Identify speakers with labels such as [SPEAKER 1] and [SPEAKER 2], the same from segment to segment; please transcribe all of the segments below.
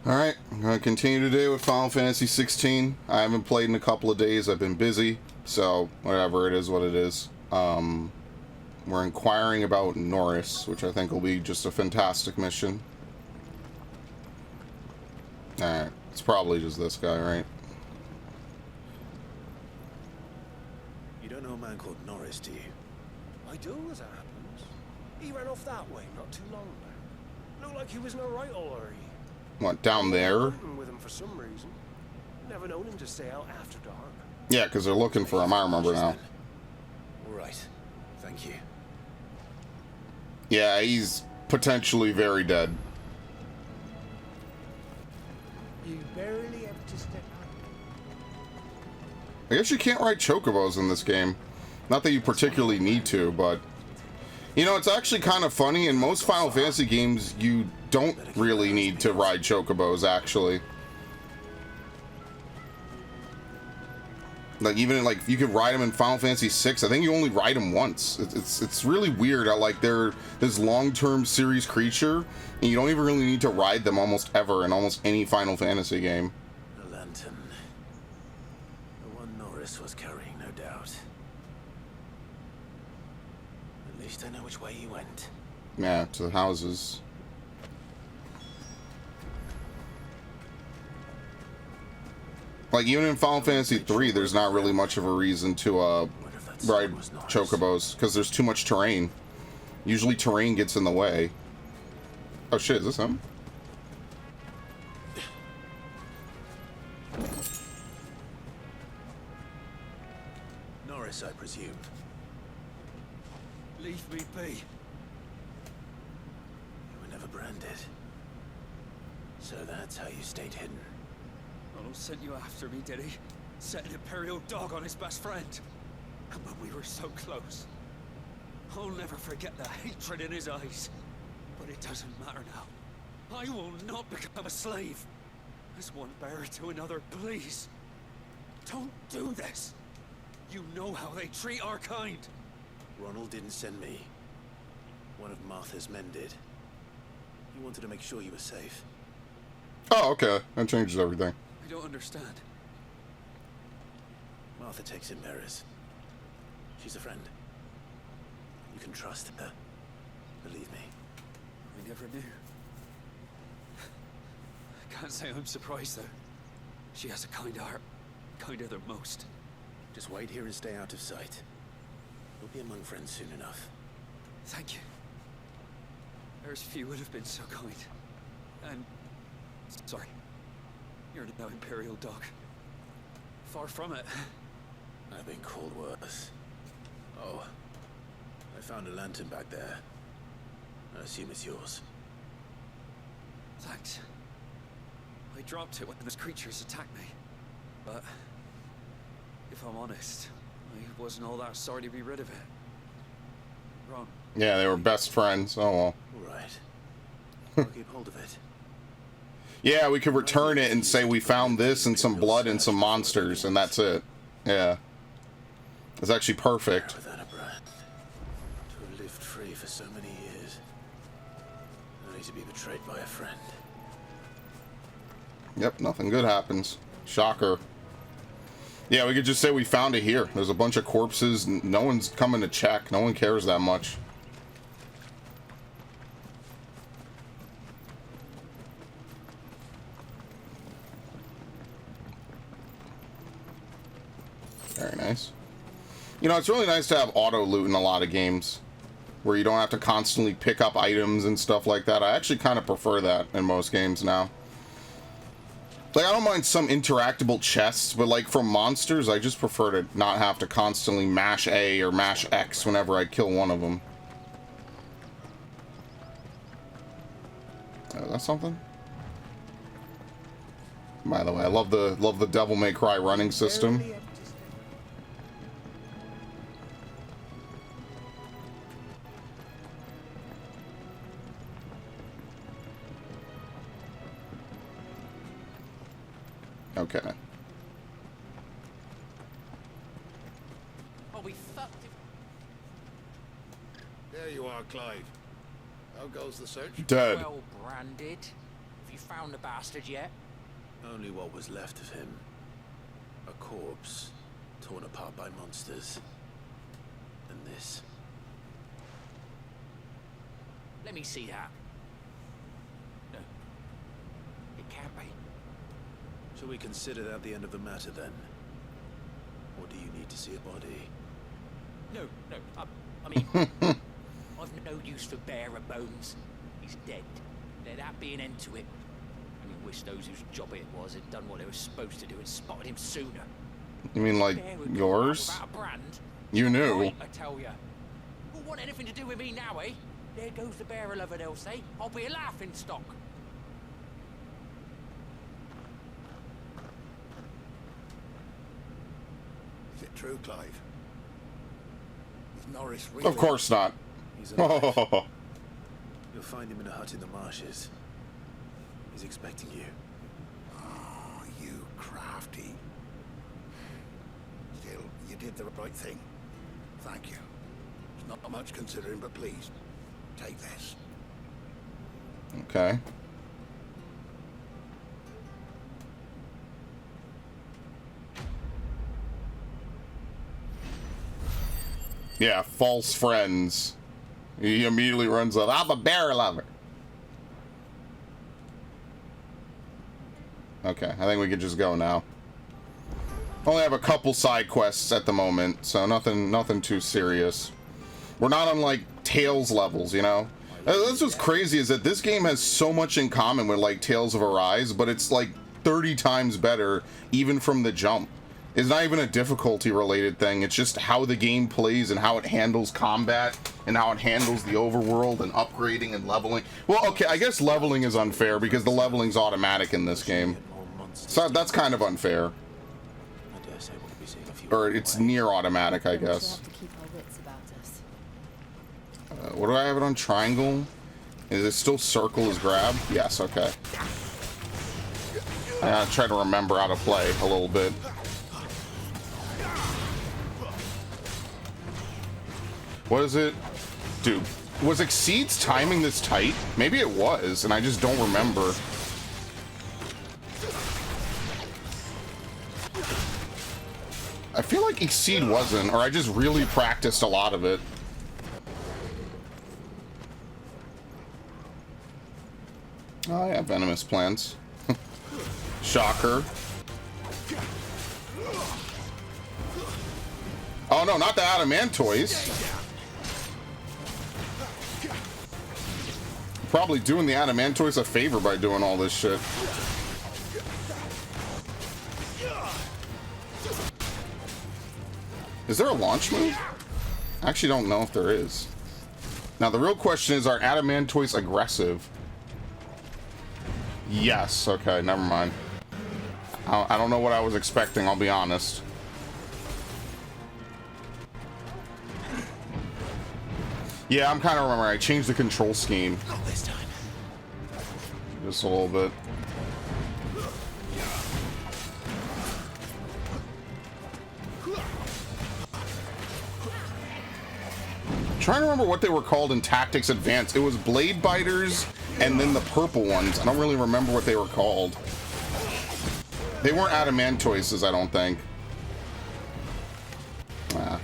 [SPEAKER 1] Alright, I'm going to continue today with Final Fantasy XVI. I haven't played in a couple of days. I've been busy, so whatever, it is what it is. We're inquiring about Norris, which I think will be just a fantastic mission. Alright, it's probably just this guy, right?
[SPEAKER 2] You don't know a man called Norris, do you?
[SPEAKER 3] I do, as it happens. He ran off that way not too long ago. Looked like he was in a right hurry.
[SPEAKER 1] What, down there?
[SPEAKER 3] With him for some reason. Never known him to stay out after dark.
[SPEAKER 1] Yeah, because they're looking for him, I remember now.
[SPEAKER 2] All right, thank you.
[SPEAKER 1] Yeah, he's potentially very dead.
[SPEAKER 3] You barely have to step out.
[SPEAKER 1] I guess you can't ride chocobos in this game. Not that you particularly need to, but... You know, it's actually kind of funny. In most Final Fantasy games, you don't really need to ride chocobos, actually. Like, even, like, you could ride them in Final Fantasy VI. I think you only ride them once. It's really weird how, like, they're this long-term series creature, and you don't even really need to ride them almost ever in almost any Final Fantasy game.
[SPEAKER 2] The lantern. The one Norris was carrying, no doubt. At least I know which way he went.
[SPEAKER 1] Yeah, to the houses. Like, even in Final Fantasy III, there's not really much of a reason to ride chocobos, because there's too much terrain. Usually terrain gets in the way. Oh shit, is this him?
[SPEAKER 2] Norris, I presume.
[SPEAKER 3] Leave me be.
[SPEAKER 2] You were never branded. So that's how you stayed hidden.
[SPEAKER 4] Ronald sent you after me, did he? Set an Imperial dog on his best friend. And when we were so close. I'll never forget the hatred in his eyes. But it doesn't matter now. I will not become a slave. As one bearer to another, please. Don't do this. You know how they treat our kind.
[SPEAKER 2] Ronald didn't send me. One of Martha's men did. He wanted to make sure you were safe.
[SPEAKER 1] Oh, okay. That changes everything.
[SPEAKER 4] I don't understand.
[SPEAKER 2] Martha takes in bearers. She's a friend. You can trust her. Believe me.
[SPEAKER 4] I never knew. I can't say I'm surprised, though. She has a kind heart. Kinder than most.
[SPEAKER 2] Just wait here and stay out of sight. We'll be among friends soon enough.
[SPEAKER 4] Thank you. There's few would have been so kind. And... sorry. You're no Imperial dog. Far from it.
[SPEAKER 2] I've been called worse. Oh. I found a lantern back there. I assume it's yours.
[SPEAKER 4] Thanks. I dropped it when those creatures attacked me. But... if I'm honest, I wasn't all that sorry to be rid of it. Wrong.
[SPEAKER 1] Yeah, they were best friends. Oh, well.
[SPEAKER 2] Alright. I'll keep hold of it.
[SPEAKER 1] Yeah, we could return it and say we found this and some blood and some monsters, and that's it. Yeah. It's actually perfect.
[SPEAKER 2] Without a brand. To have lived free for so many years. Only to be betrayed by a friend.
[SPEAKER 1] Yep, nothing good happens. Shocker. Yeah, we could just say we found it here. There's a bunch of corpses. No one's coming to check. No one cares that much. Very nice. You know, it's really nice to have auto loot in a lot of games where you don't have to constantly pick up items and stuff like that. I actually kind of prefer that in most games now. Like, I don't mind some interactable chests, but like from monsters, I just prefer to not have to constantly mash A or mash X whenever I kill one of them. Oh, is that something? By the way, I love the Devil May Cry running system. Okay.
[SPEAKER 5] Oh, we fucked him.
[SPEAKER 6] There you are, Clive. How goes the search?
[SPEAKER 1] Dead.
[SPEAKER 5] Well branded. Have you found the bastard yet?
[SPEAKER 2] Only what was left of him. A corpse, torn apart by monsters. And this.
[SPEAKER 5] Let me see that. No. It can't be.
[SPEAKER 2] Shall we consider that the end of the matter then? Or do you need to see a body?
[SPEAKER 5] No, no. I mean, I've no use for bearer bones. He's dead. Let that be an end to it. I only wish those whose job it was had done what they were supposed to do and spotted him sooner.
[SPEAKER 1] You mean like yours?
[SPEAKER 5] Without a brand?
[SPEAKER 1] You knew.
[SPEAKER 5] Right, I tell ya. Who want anything to do with me now, eh? There goes the bearer lover, they'll say. I'll be a laughing stock.
[SPEAKER 6] Is it true, Clive? Is Norris really...
[SPEAKER 1] Of course not.
[SPEAKER 2] He's alive. You'll find him in a hut in the marshes. He's expecting you.
[SPEAKER 6] Oh, you crafty. Still, you did the right thing. Thank you. It's not much considering, but please, take this.
[SPEAKER 1] Okay. Yeah, false friends. He immediately runs up. I'm a bear lover. Okay, I think we could just go now. Only have a couple side quests at the moment, so nothing too serious. We're not on like Tales levels, you know. That's what's crazy is that this game has so much in common with like Tales of Arise, but it's like 30 times better even from the jump. It's not even a difficulty related thing. It's just how the game plays and how it handles combat and how it handles the overworld and upgrading and leveling. Well, okay, I guess leveling is unfair because the leveling's automatic in this game. So that's kind of unfair.
[SPEAKER 2] I dare say we'll be seeing a few.
[SPEAKER 1] Or it's near automatic, I guess. What do I have it on? Triangle? Is it still circle as grab? Yes, okay. I gotta try to remember how to play a little bit. What is it? Dude, was Exceed's timing this tight? Maybe it was, and I just don't remember. I feel like Exceed wasn't, or I just really practiced a lot of it. Oh yeah, venomous plants. Shocker. Oh no, not the adamantoise. Probably doing the adamantoise a favor by doing all this shit. Is there a launch move? I actually don't know if there is. Now the real question is, are adamantoise aggressive? Yes, okay, never mind. I don't know what I was expecting, I'll be honest. Yeah, I'm kind of remembering. I changed the control scheme.
[SPEAKER 2] Not this time.
[SPEAKER 1] Just a little bit. I'm trying to remember what they were called in Tactics Advance. It was Blade Biters and then the purple ones. I don't really remember what they were called. They weren't adamantoises, I don't think.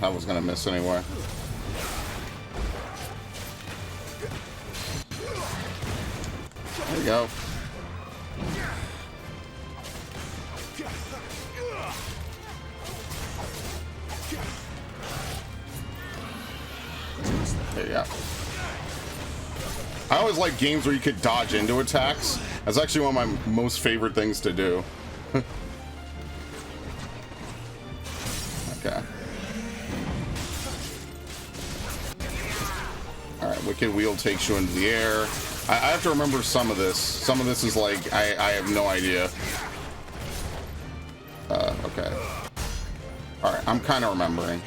[SPEAKER 1] I was gonna miss anyway. There you go. There you go. I always like games where you could dodge into attacks. That's actually one of my most favorite things to do. Okay. Alright, Wicked Wheel takes you into the air. I have to remember some of this. Some of this is like, I have no idea. Okay. Alright, I'm kind of remembering.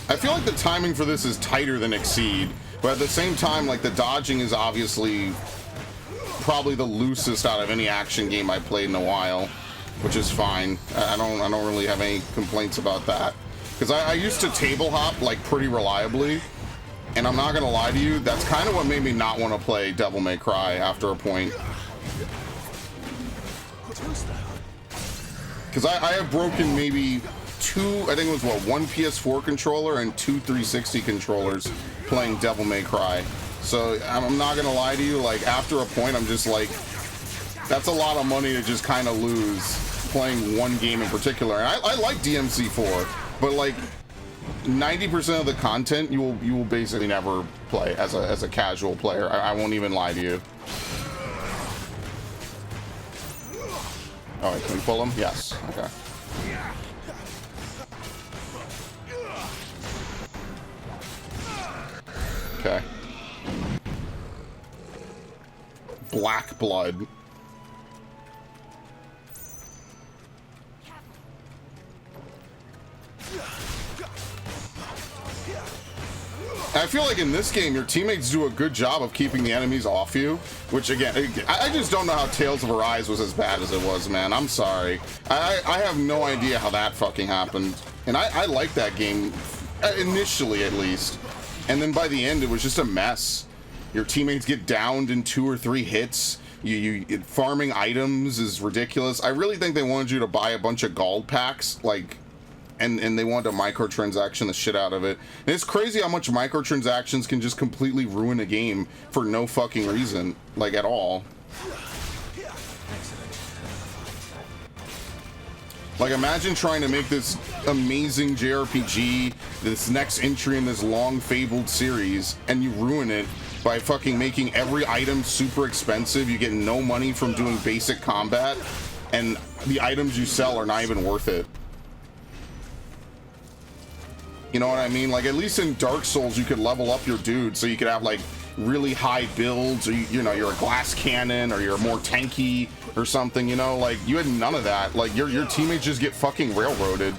[SPEAKER 1] I feel like the timing for this is tighter than Exceed, but at the same time, like, the dodging is obviously probably the loosest out of any action game I played in a while, which is fine. I don't really have any complaints about that, because I used to table hop like pretty reliably, and I'm not gonna lie to you, that's kind of what made me not want to play Devil May Cry after a point. Because I have broken maybe two, I think it was what, one PS4 controller and two 360 controllers playing Devil May Cry. So I'm not gonna lie to you, like after a point I'm just like, that's a lot of money to just kind of lose playing one game in particular. And I like DMC4, but like 90% of the content you will basically never play as a casual player. I won't even lie to you. Oh, can we pull him? Yes. Okay. Okay. Black blood. I feel like in this game, your teammates do a good job of keeping the enemies off you, which again, I just don't know how Tales of Arise was as bad as it was, man. I'm sorry. I have no idea how that fucking happened. And I liked that game, initially at least. And then by the end, it was just a mess. Your teammates get downed in 2 or 3 hits. Farming items is ridiculous. I really think they wanted you to buy a bunch of gold packs, like, and they wanted to microtransaction the shit out of it. And it's crazy how much microtransactions can just completely ruin a game for no fucking reason, like at all. Like, imagine trying to make this amazing JRPG, this next entry in this long fabled series, and you ruin it by fucking making every item super expensive. You get no money from doing basic combat, and the items you sell are not even worth it. You know what I mean? Like, at least in Dark Souls, you could level up your dude, so you could have, like, really high builds, or, you know, you're a glass cannon, or you're more tanky, or something, you know? Like, you had none of that. Like, your teammates just get fucking railroaded.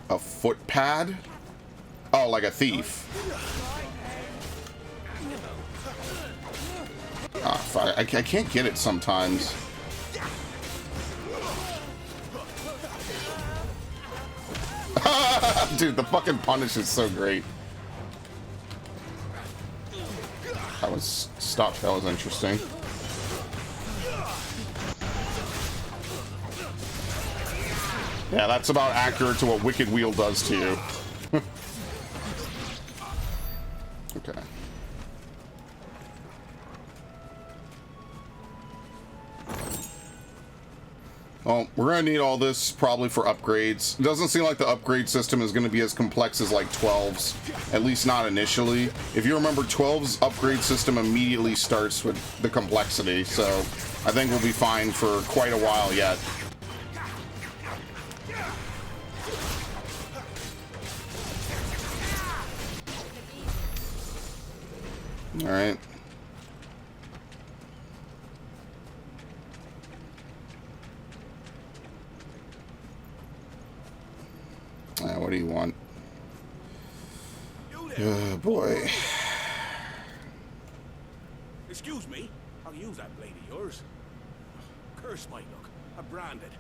[SPEAKER 1] A foot pad? Oh, like a thief. Ah, fuck. I can't get it sometimes. Dude, the fucking punish is so great. That was stuck. That was interesting. Yeah, that's about accurate to what Wicked Wheel does to you. Okay. Well, we're gonna need all this probably for upgrades. It doesn't seem like the upgrade system is gonna be as complex as like 12's, at least not initially. If you remember, 12's upgrade system immediately starts with the complexity, so I think we'll be fine for quite a while yet. All right. What do you want? Oh, boy.
[SPEAKER 3] Excuse me, I'll use that blade of yours. Curse my luck. I'm branded.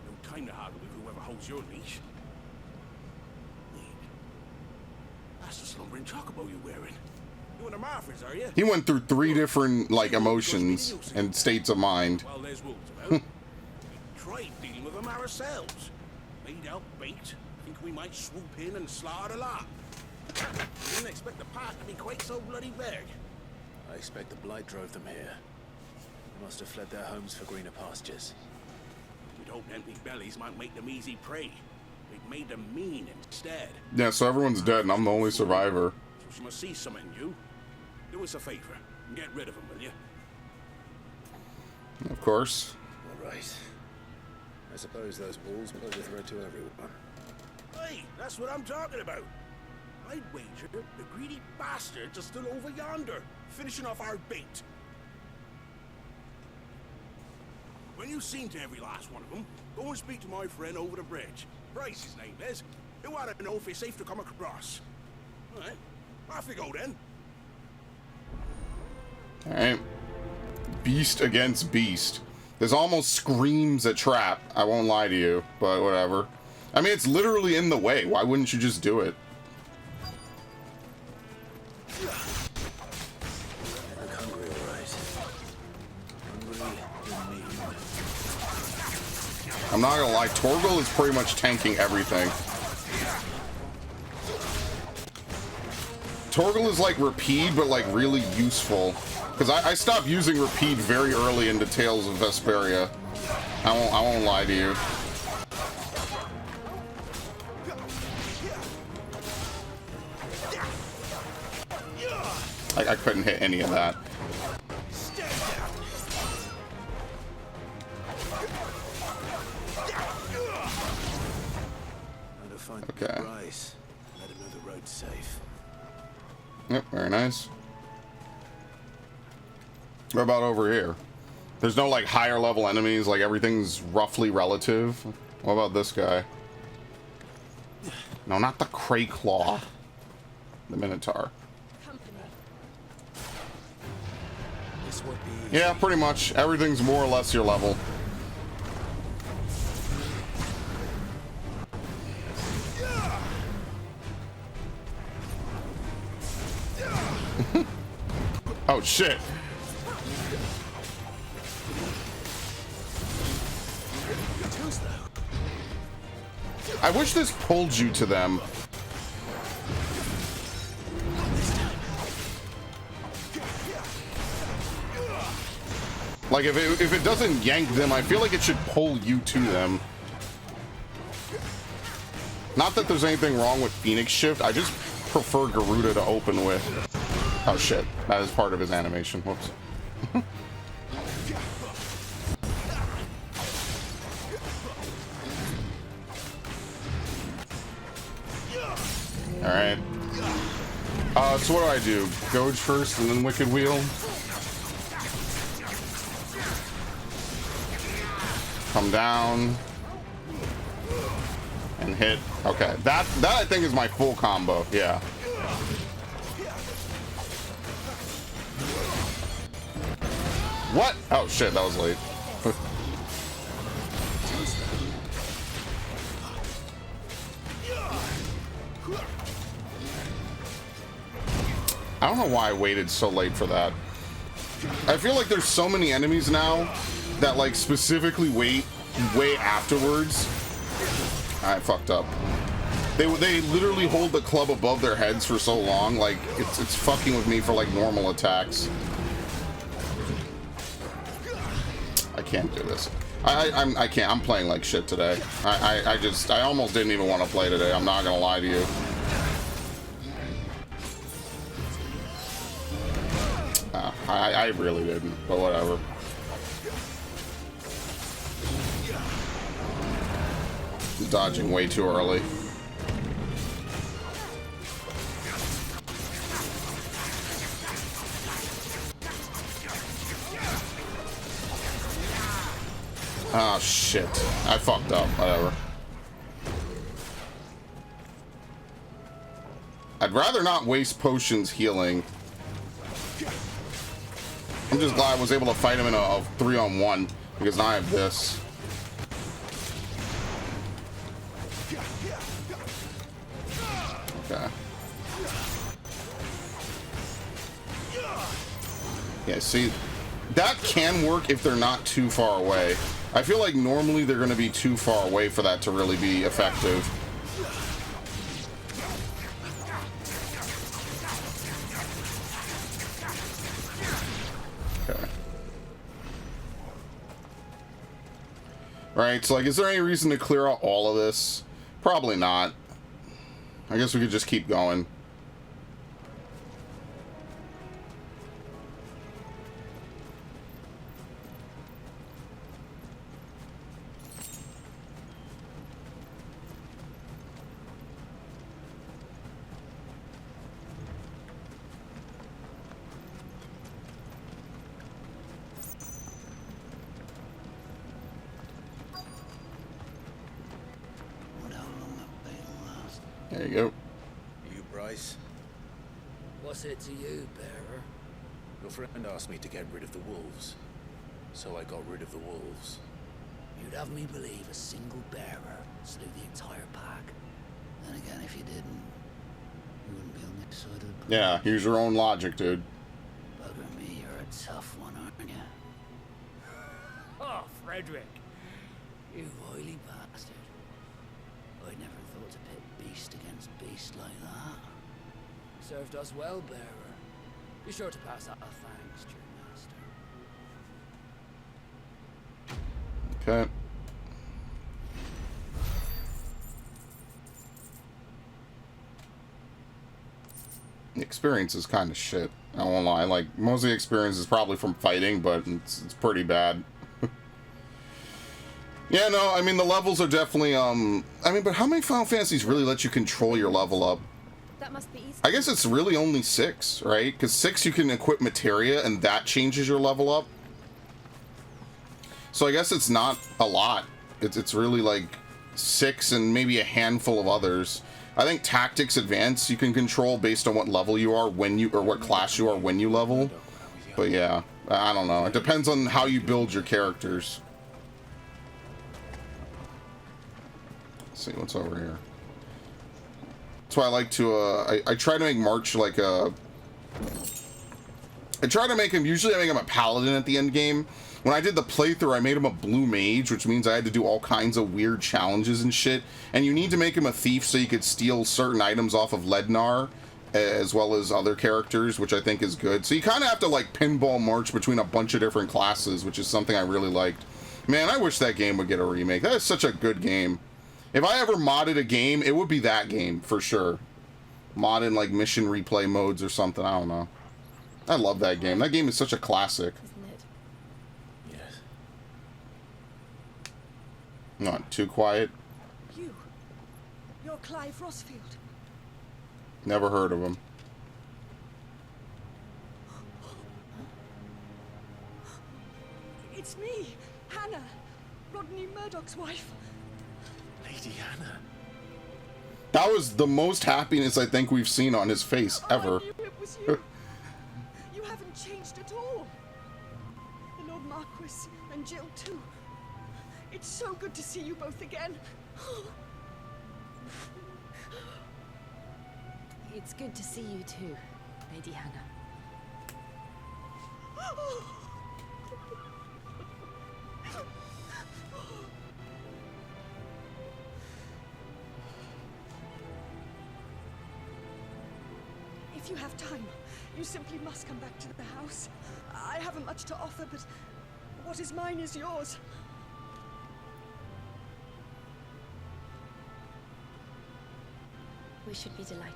[SPEAKER 3] No time to haggle with whoever holds your leash. Wait. That's the slumbering chocobo you're wearing. You in the Marfors, are you?
[SPEAKER 1] He went through 3 different, like, emotions and states of mind.
[SPEAKER 3] Well, there's wolves about. We tried dealing with them ourselves. Made out bait. Think we might swoop in and slaughter a lot. Didn't expect the path to be quite so bloody big.
[SPEAKER 2] I expect the blight drove them here. They must have fled their homes for greener pastures.
[SPEAKER 3] We'd hoped empty bellies might make them easy prey. We've made them mean instead.
[SPEAKER 1] Yeah, so everyone's dead and I'm the only survivor.
[SPEAKER 3] So she must see something in you. Do us a favor and get rid of them, will you?
[SPEAKER 1] Of course.
[SPEAKER 2] All right. I suppose those walls pose a threat to everyone.
[SPEAKER 3] Hey, that's what I'm talking about. I'd wager the greedy bastards are still over yonder, finishing off our bait. When you've seen to every last one of them, go and speak to my friend over the bridge. Bryce, his name is. They want to know if it's safe to come across. All right, off we go then.
[SPEAKER 1] All right. Beast against beast. This almost screams a trap. I won't lie to you, but whatever. I mean, it's literally in the way. Why wouldn't you just do it? I'm not gonna lie, Torgal is pretty much tanking everything. Torgal is like Rapide, but like really useful. Because I stopped using Rapide very early into Tales of Vesperia. I won't lie to you. I couldn't hit any of that. Okay. Yep, very nice. What about over here? There's no like higher level enemies, like everything's roughly relative. What about this guy? No, not the Crayclaw. The Minotaur. Yeah, pretty much. Everything's more or less your level. Oh shit. I wish this pulled you to them. Like if it doesn't yank them, I feel like it should pull you to them. Not that there's anything wrong with Phoenix Shift, I just prefer Garuda to open with. Oh shit, that is part of his animation. Whoops. Alright. So what do? Goge first and then Wicked Wheel? Come down. And hit. Okay, that I think is my full combo, yeah. What? Oh shit, that was late. I don't know why I waited so late for that. I feel like there's so many enemies now that like specifically wait way afterwards. I fucked up. They literally hold the club above their heads for so long, like it's fucking with me for like normal attacks. I can't do this. I can't. I'm playing like shit today. I almost didn't even want to play today. I'm not gonna lie to you. I really didn't, but whatever. Dodging way too early. Oh shit. I fucked up. Whatever. I'd rather not waste potions healing. I'm just glad I was able to fight him in a 3-on-1 because now I have this. Okay. Yeah, see, that can work if they're not too far away. I feel like normally they're going to be too far away for that to really be effective. Okay. Right, so like, is there any reason to clear out all of this? Probably not. I guess we could just keep going. There you go.
[SPEAKER 2] You, Bryce?
[SPEAKER 5] What's it to you, bearer?
[SPEAKER 2] Your friend asked me to get rid of the wolves. So I got rid of the wolves.
[SPEAKER 5] You'd have me believe a single bearer slew the entire pack. Then again, if you didn't, you wouldn't be on this side of the bridge.
[SPEAKER 1] Yeah, use your own logic, dude.
[SPEAKER 5] Bugger me, you're a tough one, aren't you?
[SPEAKER 7] Oh, Frederick.
[SPEAKER 5] You oily bastard. I never thought to pit beast against beast like that. Served us well, bearer. Be sure to pass out our thanks to your master.
[SPEAKER 1] Okay. The experience is kind of shit. I won't lie. Like, most of the experience is probably from fighting, but it's pretty bad. Yeah, no, I mean, the levels are definitely, I mean, but how many Final Fantasies really let you control your level up?
[SPEAKER 8] That must be easy.
[SPEAKER 1] I guess it's really only 6, right? Because 6 you can equip materia, and that changes your level up. So I guess it's not a lot. It's really like 6 and maybe a handful of others. I think Tactics Advance you can control based on what level you are when you, or what class you are when you level. But yeah, I don't know. It depends on how you build your characters. Let's see what's over here. That's why I like to, I try to make March like a... I try to make him, usually I make him a paladin at the end game. When I did the playthrough, I made him a blue mage, which means I had to do all kinds of weird challenges and shit. And you need to make him a thief so you could steal certain items off of Lednar, as well as other characters, which I think is good. So you kind of have to like pinball March between a bunch of different classes, which is something I really liked. Man, I wish that game would get a remake. That is such a good game. If I ever modded a game, it would be that game, for sure. Modded like mission replay modes or something, I don't know. I love that game. That game is such a classic.
[SPEAKER 8] Isn't it?
[SPEAKER 2] Yes.
[SPEAKER 1] Not too quiet.
[SPEAKER 8] You're Clive Rossfield.
[SPEAKER 1] Never heard of him.
[SPEAKER 8] It's me, Hannah, Rodney Murdoch's wife.
[SPEAKER 2] Lady Hannah.
[SPEAKER 1] That was the most happiness I think we've seen on his face ever.
[SPEAKER 8] I knew it was you. You haven't changed at all. The Lord Marquis and Jill too. It's so good to see you both again.
[SPEAKER 9] It's good to see you too, Lady Hannah.
[SPEAKER 8] If you have time, you simply must come back to the house. I haven't much to offer, but what is mine is yours.
[SPEAKER 9] We should be delighted.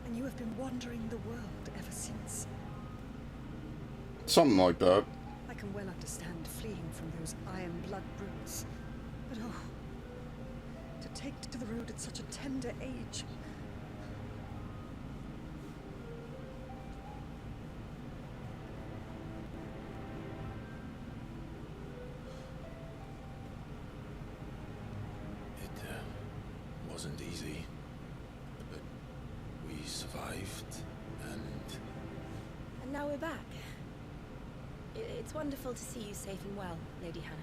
[SPEAKER 8] And you have been wandering the world ever since.
[SPEAKER 1] Something like that.
[SPEAKER 8] I can well understand fleeing from those iron blood brutes. But oh, to take to the road at such a tender age.
[SPEAKER 2] It wasn't easy, but we survived, and
[SPEAKER 9] now we're back. It's wonderful to see you safe and well, Lady Hannah.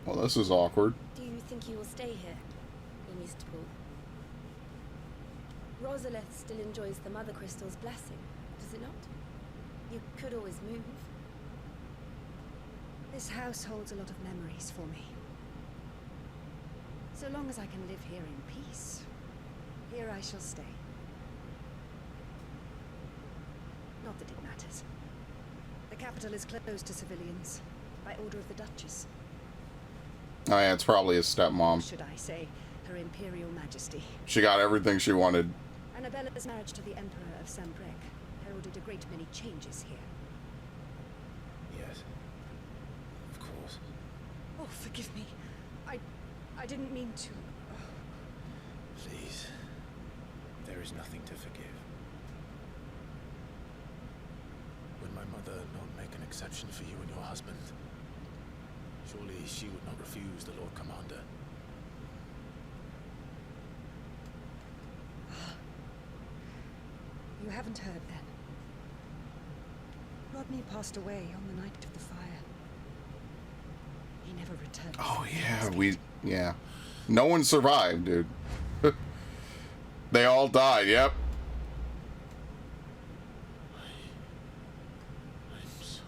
[SPEAKER 1] Well, this is awkward.
[SPEAKER 9] Do you think you will stay here, in Eastpool? Rosalith still enjoys the Mother Crystal's blessing, does it not? You could always move.
[SPEAKER 8] This house holds a lot of memories for me. So long as I can live here in peace, here I shall stay. Not that it matters. The capital is closed to civilians, by order of the Duchess.
[SPEAKER 1] Oh yeah, it's probably his
[SPEAKER 8] Or
[SPEAKER 1] stepmom.
[SPEAKER 8] should I say, Her Imperial Majesty.
[SPEAKER 1] She got everything she wanted.
[SPEAKER 8] Annabella's marriage to the Emperor of Sambrec heralded a great many changes here.
[SPEAKER 2] Yes. Of course.
[SPEAKER 8] Oh, forgive me. I didn't mean to.
[SPEAKER 2] Please. There is nothing to forgive. Would my mother not make an exception for you and your husband? Surely she would not refuse the Lord Commander.
[SPEAKER 8] You haven't heard then. Rodney passed away on the night of the fire. He never returned.
[SPEAKER 1] Oh yeah, yeah. No one survived, dude. They all died, yep.
[SPEAKER 2] I'm sorry.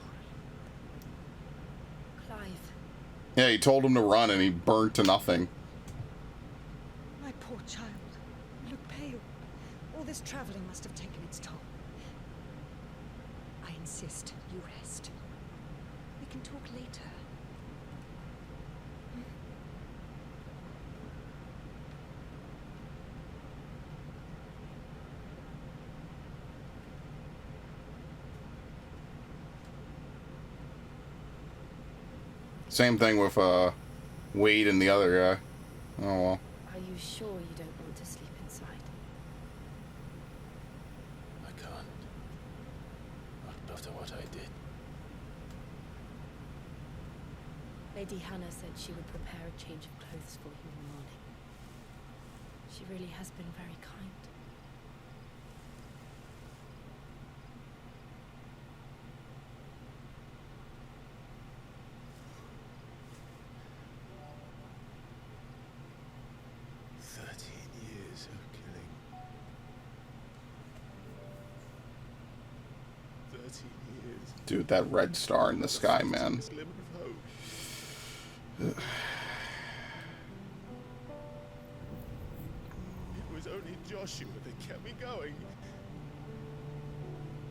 [SPEAKER 9] Clive.
[SPEAKER 1] Yeah, he told him to run and he burned to nothing.
[SPEAKER 8] My poor child. You look pale. All this traveling must have taken its toll. I insist you rest. We can talk later.
[SPEAKER 1] Same thing with Wade and the other guy. Oh well.
[SPEAKER 9] Are you sure you don't want to sleep inside?
[SPEAKER 2] I can't. Not after what I did.
[SPEAKER 9] Lady Hannah said she would prepare a change of clothes for you in the morning. She really has been very kind.
[SPEAKER 1] Dude, that red star in the sky, man.
[SPEAKER 2] It was only Joshua that kept me going.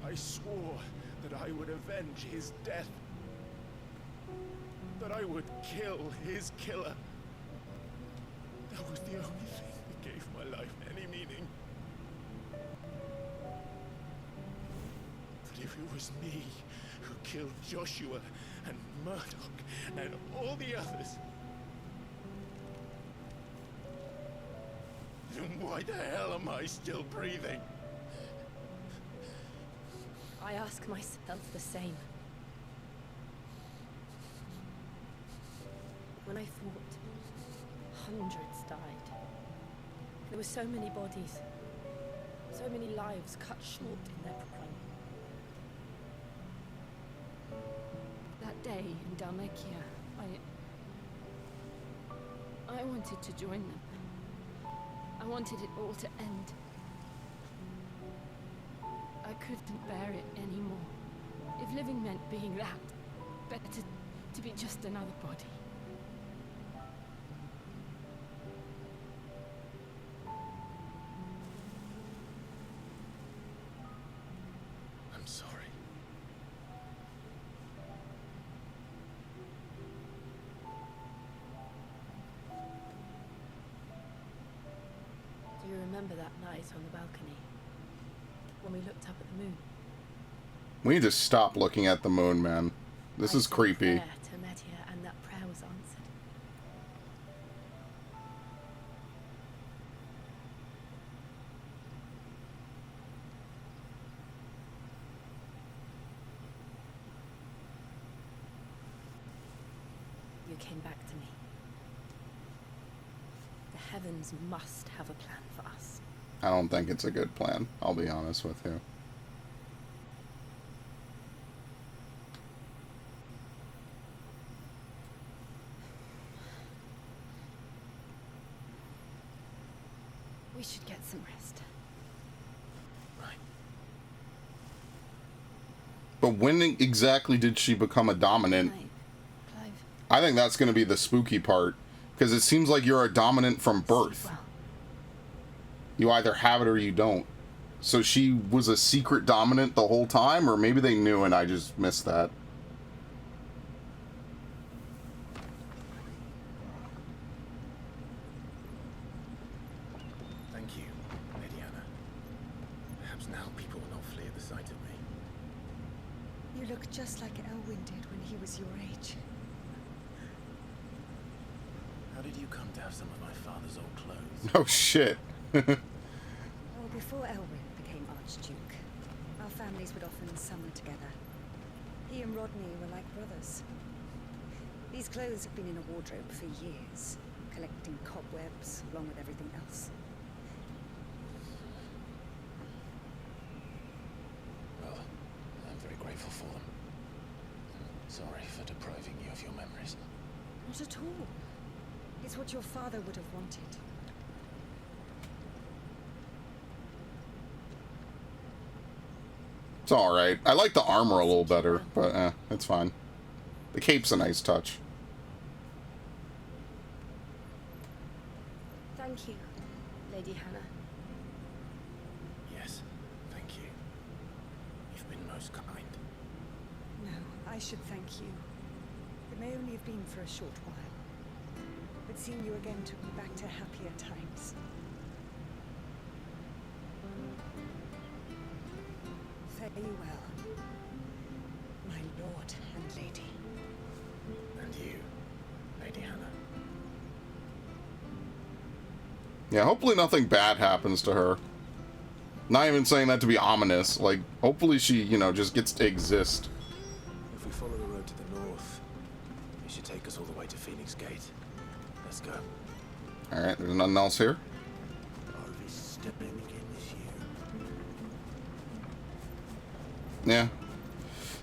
[SPEAKER 2] I swore that I would avenge his death. That I would kill his killer. That was the only thing that gave my life any meaning. But if it was me who killed Joshua and Murdoch and all the others, then why the hell am I still breathing?
[SPEAKER 9] I ask myself the same. When I thought hundreds died, there were so many bodies, so many lives cut short in their prime.
[SPEAKER 10] That day in Dalmekia, I wanted to join them. I wanted it all to end. I couldn't bear it anymore. If living meant being that, better to be just another body.
[SPEAKER 2] I'm sorry.
[SPEAKER 9] Do you remember that night on the balcony? When we looked up at the moon?
[SPEAKER 1] We need to stop looking at the moon, man. This is creepy.
[SPEAKER 9] Prayer to Metia, and that prayer was answered. You came back to me. The heavens must have a plan for us.
[SPEAKER 1] I don't think it's a good plan, I'll be honest with you.
[SPEAKER 9] We should get some rest.
[SPEAKER 2] Right.
[SPEAKER 1] But when exactly did she become a dominant?
[SPEAKER 9] Clive.
[SPEAKER 1] I think that's going to be the spooky part, because it seems like you're a dominant from birth.
[SPEAKER 9] Well,
[SPEAKER 1] You either have it or you don't. So she was a secret dominant the whole time, or maybe they knew and I just missed that.
[SPEAKER 2] Perhaps now people will not flee at the sight of me.
[SPEAKER 8] You look just like Elwyn did when he was your age.
[SPEAKER 2] How did you come to have some of my father's old clothes?
[SPEAKER 1] Oh shit.
[SPEAKER 8] Well, before Elwyn became Archduke, our families would often summer together. He and Rodney were like brothers. These clothes have been in a wardrobe for years, collecting cobwebs along with everything else.
[SPEAKER 2] Well, I'm very grateful for them. Sorry for depriving you of your memories.
[SPEAKER 8] Not at all. It's what your father would have wanted.
[SPEAKER 1] It's alright. I like the armor a little better, but it's fine. The cape's a nice touch.
[SPEAKER 9] Thank you, Lady Hannah.
[SPEAKER 2] Yes, thank you. You've been most kind.
[SPEAKER 8] No, I should thank you. It may only have been for a short while, but seeing you again took me back to happier times. Fare you well, my lord and lady.
[SPEAKER 2] And you, Lady Hannah.
[SPEAKER 1] Yeah, hopefully nothing bad happens to her. Not even saying that to be ominous. Like, hopefully she, you know, just gets to exist.
[SPEAKER 2] If we follow the road to the north, it should take us all the way to Phoenix Gate. Let's go.
[SPEAKER 1] Alright, there's nothing else here.
[SPEAKER 2] Harvest stepping again this year.
[SPEAKER 1] Yeah.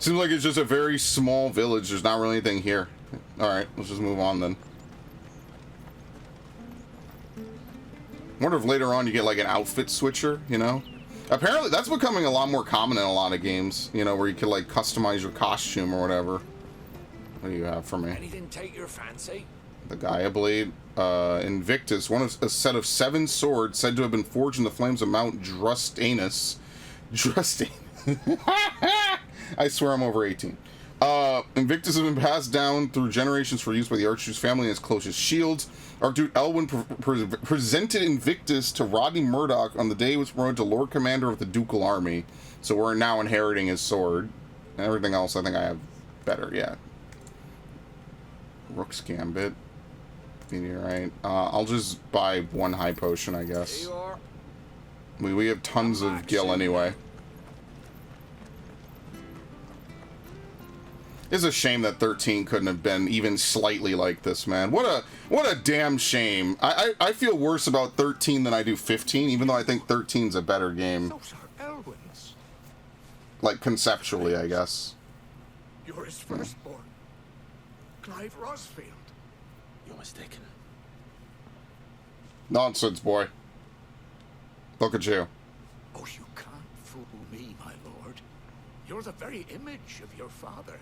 [SPEAKER 1] Seems like it's just a very small village. There's not really anything here. Alright, let's just move on then. Wonder if later on you get like an outfit switcher, you know? Apparently that's becoming a lot more common in a lot of games, you know, where you can like customize your costume or whatever. What do you have for me?
[SPEAKER 5] Anything take your fancy?
[SPEAKER 1] The Gaia Blade, Invictus, one of a set of 7 swords said to have been forged in the flames of Mount Drustanus. I swear I'm over 18. Invictus has been passed down through generations for use by the Archduke's family and his closest shields. Archduke Elwyn presented Invictus to Rodney Murdoch on the day he was promoted to Lord Commander of the Ducal Army. So we're now inheriting his sword. And everything else I think I have better, yeah. Rook's Gambit. Meteorite. I'll just buy 1 high potion, I guess. We have tons of gil anyway. It's a shame that 13 couldn't have been even slightly like this, man. What a damn shame. I feel worse about 13 than I do 15, even though I think 13's a better game.
[SPEAKER 6] Those are Elwyn's.
[SPEAKER 1] Like, conceptually, I guess.
[SPEAKER 6] You're his firstborn. Clive Rosfield.
[SPEAKER 2] You're mistaken.
[SPEAKER 1] Nonsense, boy. Look at you.
[SPEAKER 6] Oh, you can't fool me, my lord. You're the very image of your father.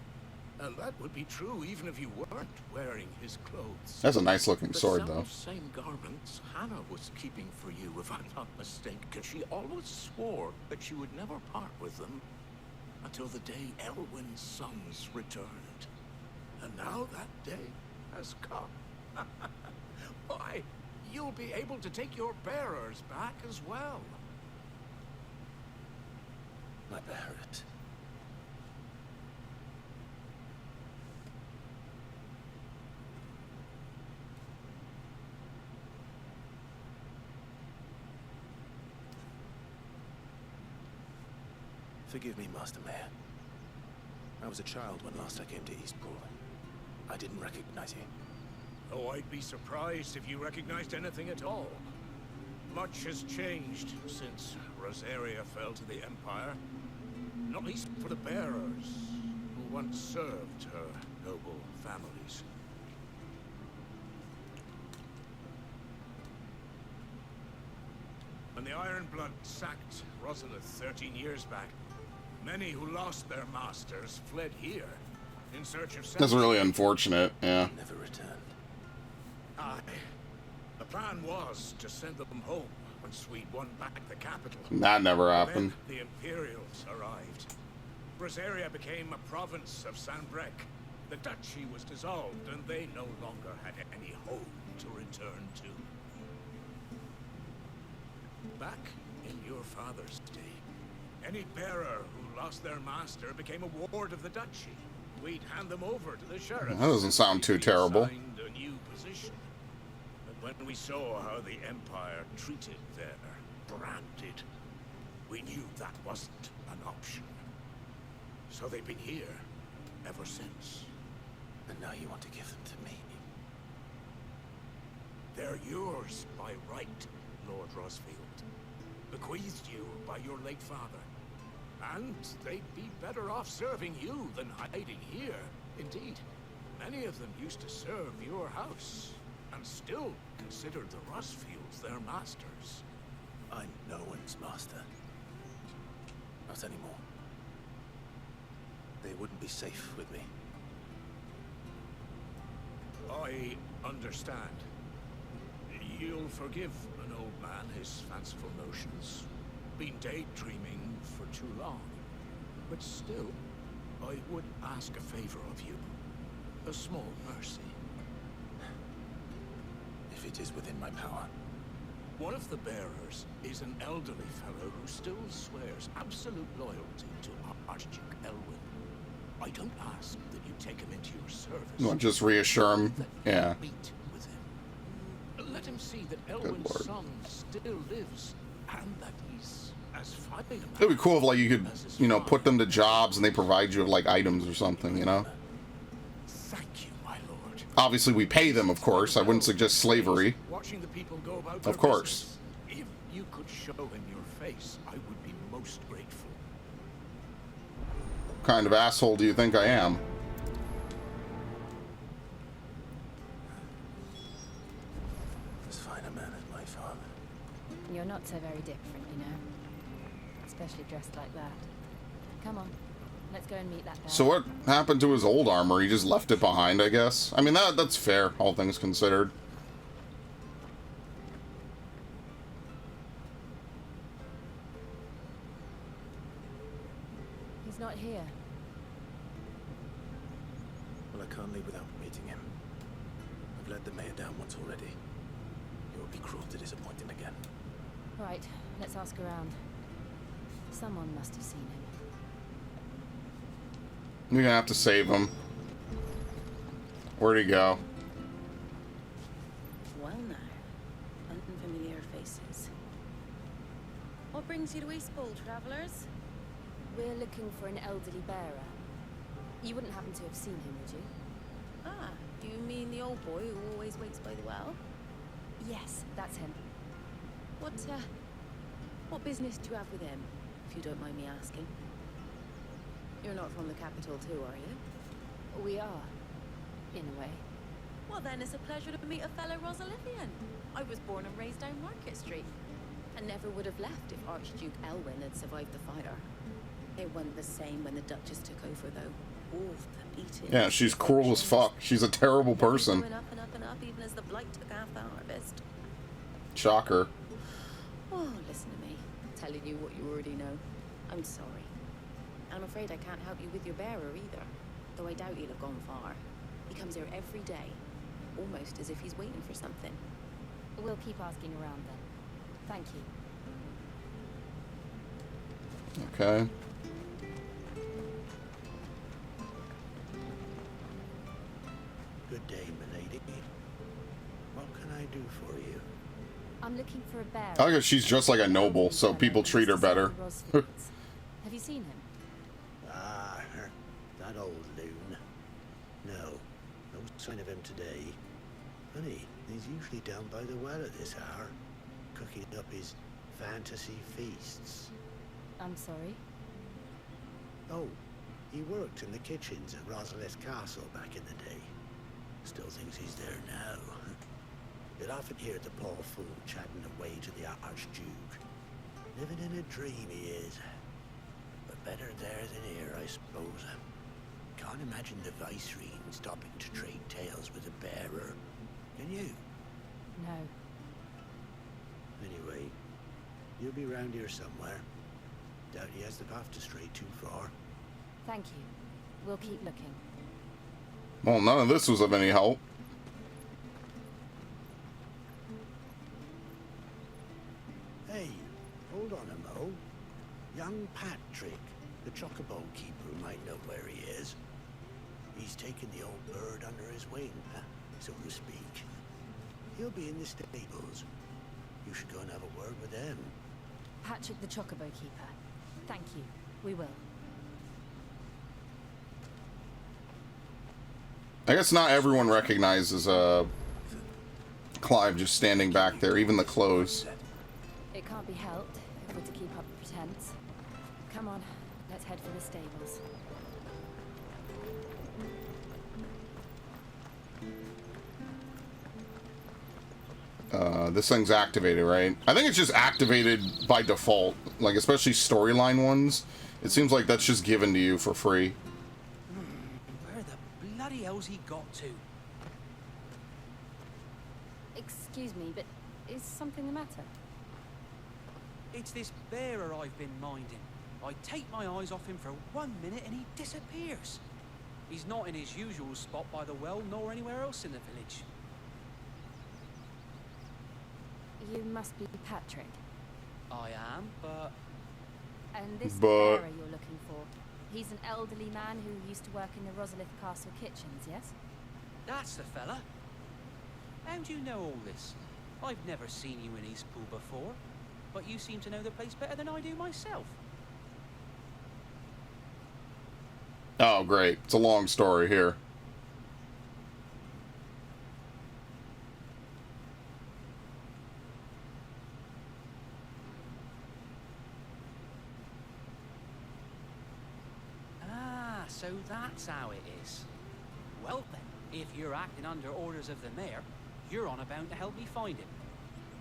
[SPEAKER 6] And that would be true even if you weren't wearing his clothes.
[SPEAKER 1] That's a nice looking sword,
[SPEAKER 6] The
[SPEAKER 1] though.
[SPEAKER 6] same garments Hannah was keeping for you, if I'm not mistaken. She always swore that she would never part with them until the day Elwyn's sons returned. And now that day has come. Why, you'll be able to take your bearers back as well.
[SPEAKER 2] My bearers. Forgive me, Master Mayor. I was a child when last I came to Eastpool. I didn't recognize you.
[SPEAKER 3] Oh, I'd be surprised if you recognized anything at all. Much has changed since Rosaria fell to the Empire. Not least for the bearers, who once served her noble families. When the Ironblood sacked Rosalith 13 years back, many who lost their masters fled here in search of
[SPEAKER 1] That's really unfortunate, yeah.
[SPEAKER 2] Never returned.
[SPEAKER 3] Aye. The plan was to send them home once we'd won back the capital.
[SPEAKER 1] That never happened.
[SPEAKER 3] Then the Imperials arrived. Rosaria became a province of Sanbreque. The duchy was dissolved, and they no longer had any home to return to. Back in your father's day,
[SPEAKER 6] Any bearer who lost their master became a ward of the duchy. We'd hand them over to the sheriff.
[SPEAKER 1] That doesn't sound too terrible.
[SPEAKER 6] Assigned a new position. But when we saw how the Empire treated their branded, we knew that wasn't an option. So they've been here ever since.
[SPEAKER 2] And now you want to give them to me?
[SPEAKER 6] They're yours by right, Lord Rosfield. Bequeathed you by your late father. And they'd be better off serving you than hiding here. Indeed, many of them used to serve your house, and still consider the Rosfields their masters.
[SPEAKER 2] I'm no one's master. Not anymore. They wouldn't be safe with me.
[SPEAKER 6] I understand. You'll forgive an old man his fanciful notions. Been daydreaming for too long. But still, I would ask a favor of you. A small mercy.
[SPEAKER 2] If it is within my power.
[SPEAKER 6] One of the bearers is an elderly fellow who still swears absolute loyalty to Archduke Elwyn. I don't ask that you take him into your service.
[SPEAKER 1] Not just reassure him. Yeah.
[SPEAKER 6] Meet with him. Let him see that Elwyn's son still lives, and that he's as fine a man.
[SPEAKER 1] It'd be cool if, like, you could, you know, put them to jobs and they provide you with, like, items or something, you know?
[SPEAKER 6] Thank you, my lord.
[SPEAKER 1] Obviously, we pay them, of course. I wouldn't suggest slavery.
[SPEAKER 6] Watching the people go about
[SPEAKER 1] Of course.
[SPEAKER 6] business. If you could show him your face, I would be most grateful.
[SPEAKER 1] What kind of asshole do you think I am?
[SPEAKER 2] As fine a man as my father.
[SPEAKER 10] You're not so very different, you know. Especially dressed like that. Come on, let's go and meet that guy.
[SPEAKER 1] So what happened to his old armor? He just left it behind, I guess. I mean, that's fair, all things considered.
[SPEAKER 10] He's not here.
[SPEAKER 2] Well, I can't leave without meeting him. I've led the mayor down once already. It would be cruel to disappoint him again.
[SPEAKER 10] Right, let's ask around. Someone must have seen him.
[SPEAKER 1] You're gonna have to save him. Where'd he go?
[SPEAKER 11] Well now, unfamiliar faces. What brings you to Eastbold, travellers?
[SPEAKER 10] We're looking for an elderly bearer. You wouldn't happen to have seen him, would you?
[SPEAKER 11] Ah, do you mean the old boy who always waits by the well?
[SPEAKER 10] Yes, that's him.
[SPEAKER 11] What business do you have with him, if you don't mind me asking? You're not from the capital too, are you?
[SPEAKER 10] We are, in a way.
[SPEAKER 11] Well then, it's a pleasure to meet a fellow Rosalivian. I was born and raised down Market Street, and never would have left if Archduke Elwyn had survived the fire. It wasn't the same when the Duchess took over, though. All the beating.
[SPEAKER 1] Yeah, she's cruel as fuck. She's a terrible person.
[SPEAKER 11] Going up and up and up, even as the blight took half the harvest.
[SPEAKER 1] Shocker.
[SPEAKER 11] Oh, listen to me. Telling you what you already know. I'm sorry. I'm afraid I can't help you with your bearer either. Though I doubt he'll have gone far. He comes here every day. Almost as if he's waiting for something.
[SPEAKER 10] We'll keep asking around then. Thank you.
[SPEAKER 1] Okay.
[SPEAKER 12] Good day, milady. What can I do for you?
[SPEAKER 10] I'm looking for a bearer.
[SPEAKER 1] I guess she's just like a noble, so people treat her better.
[SPEAKER 10] Have you seen him?
[SPEAKER 12] Ah, that old loon. No sign of him today. Funny, he's usually down by the well at this hour, cooking up his fantasy feasts.
[SPEAKER 10] I'm sorry?
[SPEAKER 12] Oh, he worked in the kitchens at Rosalith Castle back in the day. Still thinks he's there now. You'll often hear the poor fool chatting away to the Archduke. Living in a dream he is. But better there than here, I suppose. Can't imagine the Viceroy stopping to trade tales with a bearer. Can you?
[SPEAKER 10] No.
[SPEAKER 12] Anyway, you'll be round here somewhere. Doubt he has the path to stray too far.
[SPEAKER 10] Thank you. We'll keep looking.
[SPEAKER 1] Well, none of this was of any help.
[SPEAKER 12] Hey, hold on a mo. Young Patrick, the chocobo keeper, might know where he is. He's taken the old bird under his wing, so to speak. He'll be in the stables. You should go and have a word with them.
[SPEAKER 13] Patrick the chocobo keeper. Thank you. We will.
[SPEAKER 1] I guess not everyone recognizes Clive just standing back there, even the clothes.
[SPEAKER 13] It can't be helped if we're to keep up the pretense. Come on, let's head for the stables.
[SPEAKER 1] This thing's activated, right? I think it's just activated by default, like especially storyline ones. It seems like that's just given to you for free.
[SPEAKER 5] Where the bloody hell's he got to?
[SPEAKER 13] Excuse me, but is something the matter?
[SPEAKER 5] It's this bearer I've been minding. I take my eyes off him for 1 minute and he disappears. He's not in his usual spot by the well, nor anywhere else in the village.
[SPEAKER 13] You must be Patrick.
[SPEAKER 5] I am, but...
[SPEAKER 13] And this bearer you're looking for, he's an elderly man who used to work in the Rosalith Castle kitchens, yes?
[SPEAKER 5] That's the fella. How do you know all this? I've never seen you in Eastpool before, but you seem to know the place better than I do myself.
[SPEAKER 1] Oh, great. It's a long story here.
[SPEAKER 5] So that's how it is. Well then, if you're acting under orders of the mayor, you're on about to help me find him.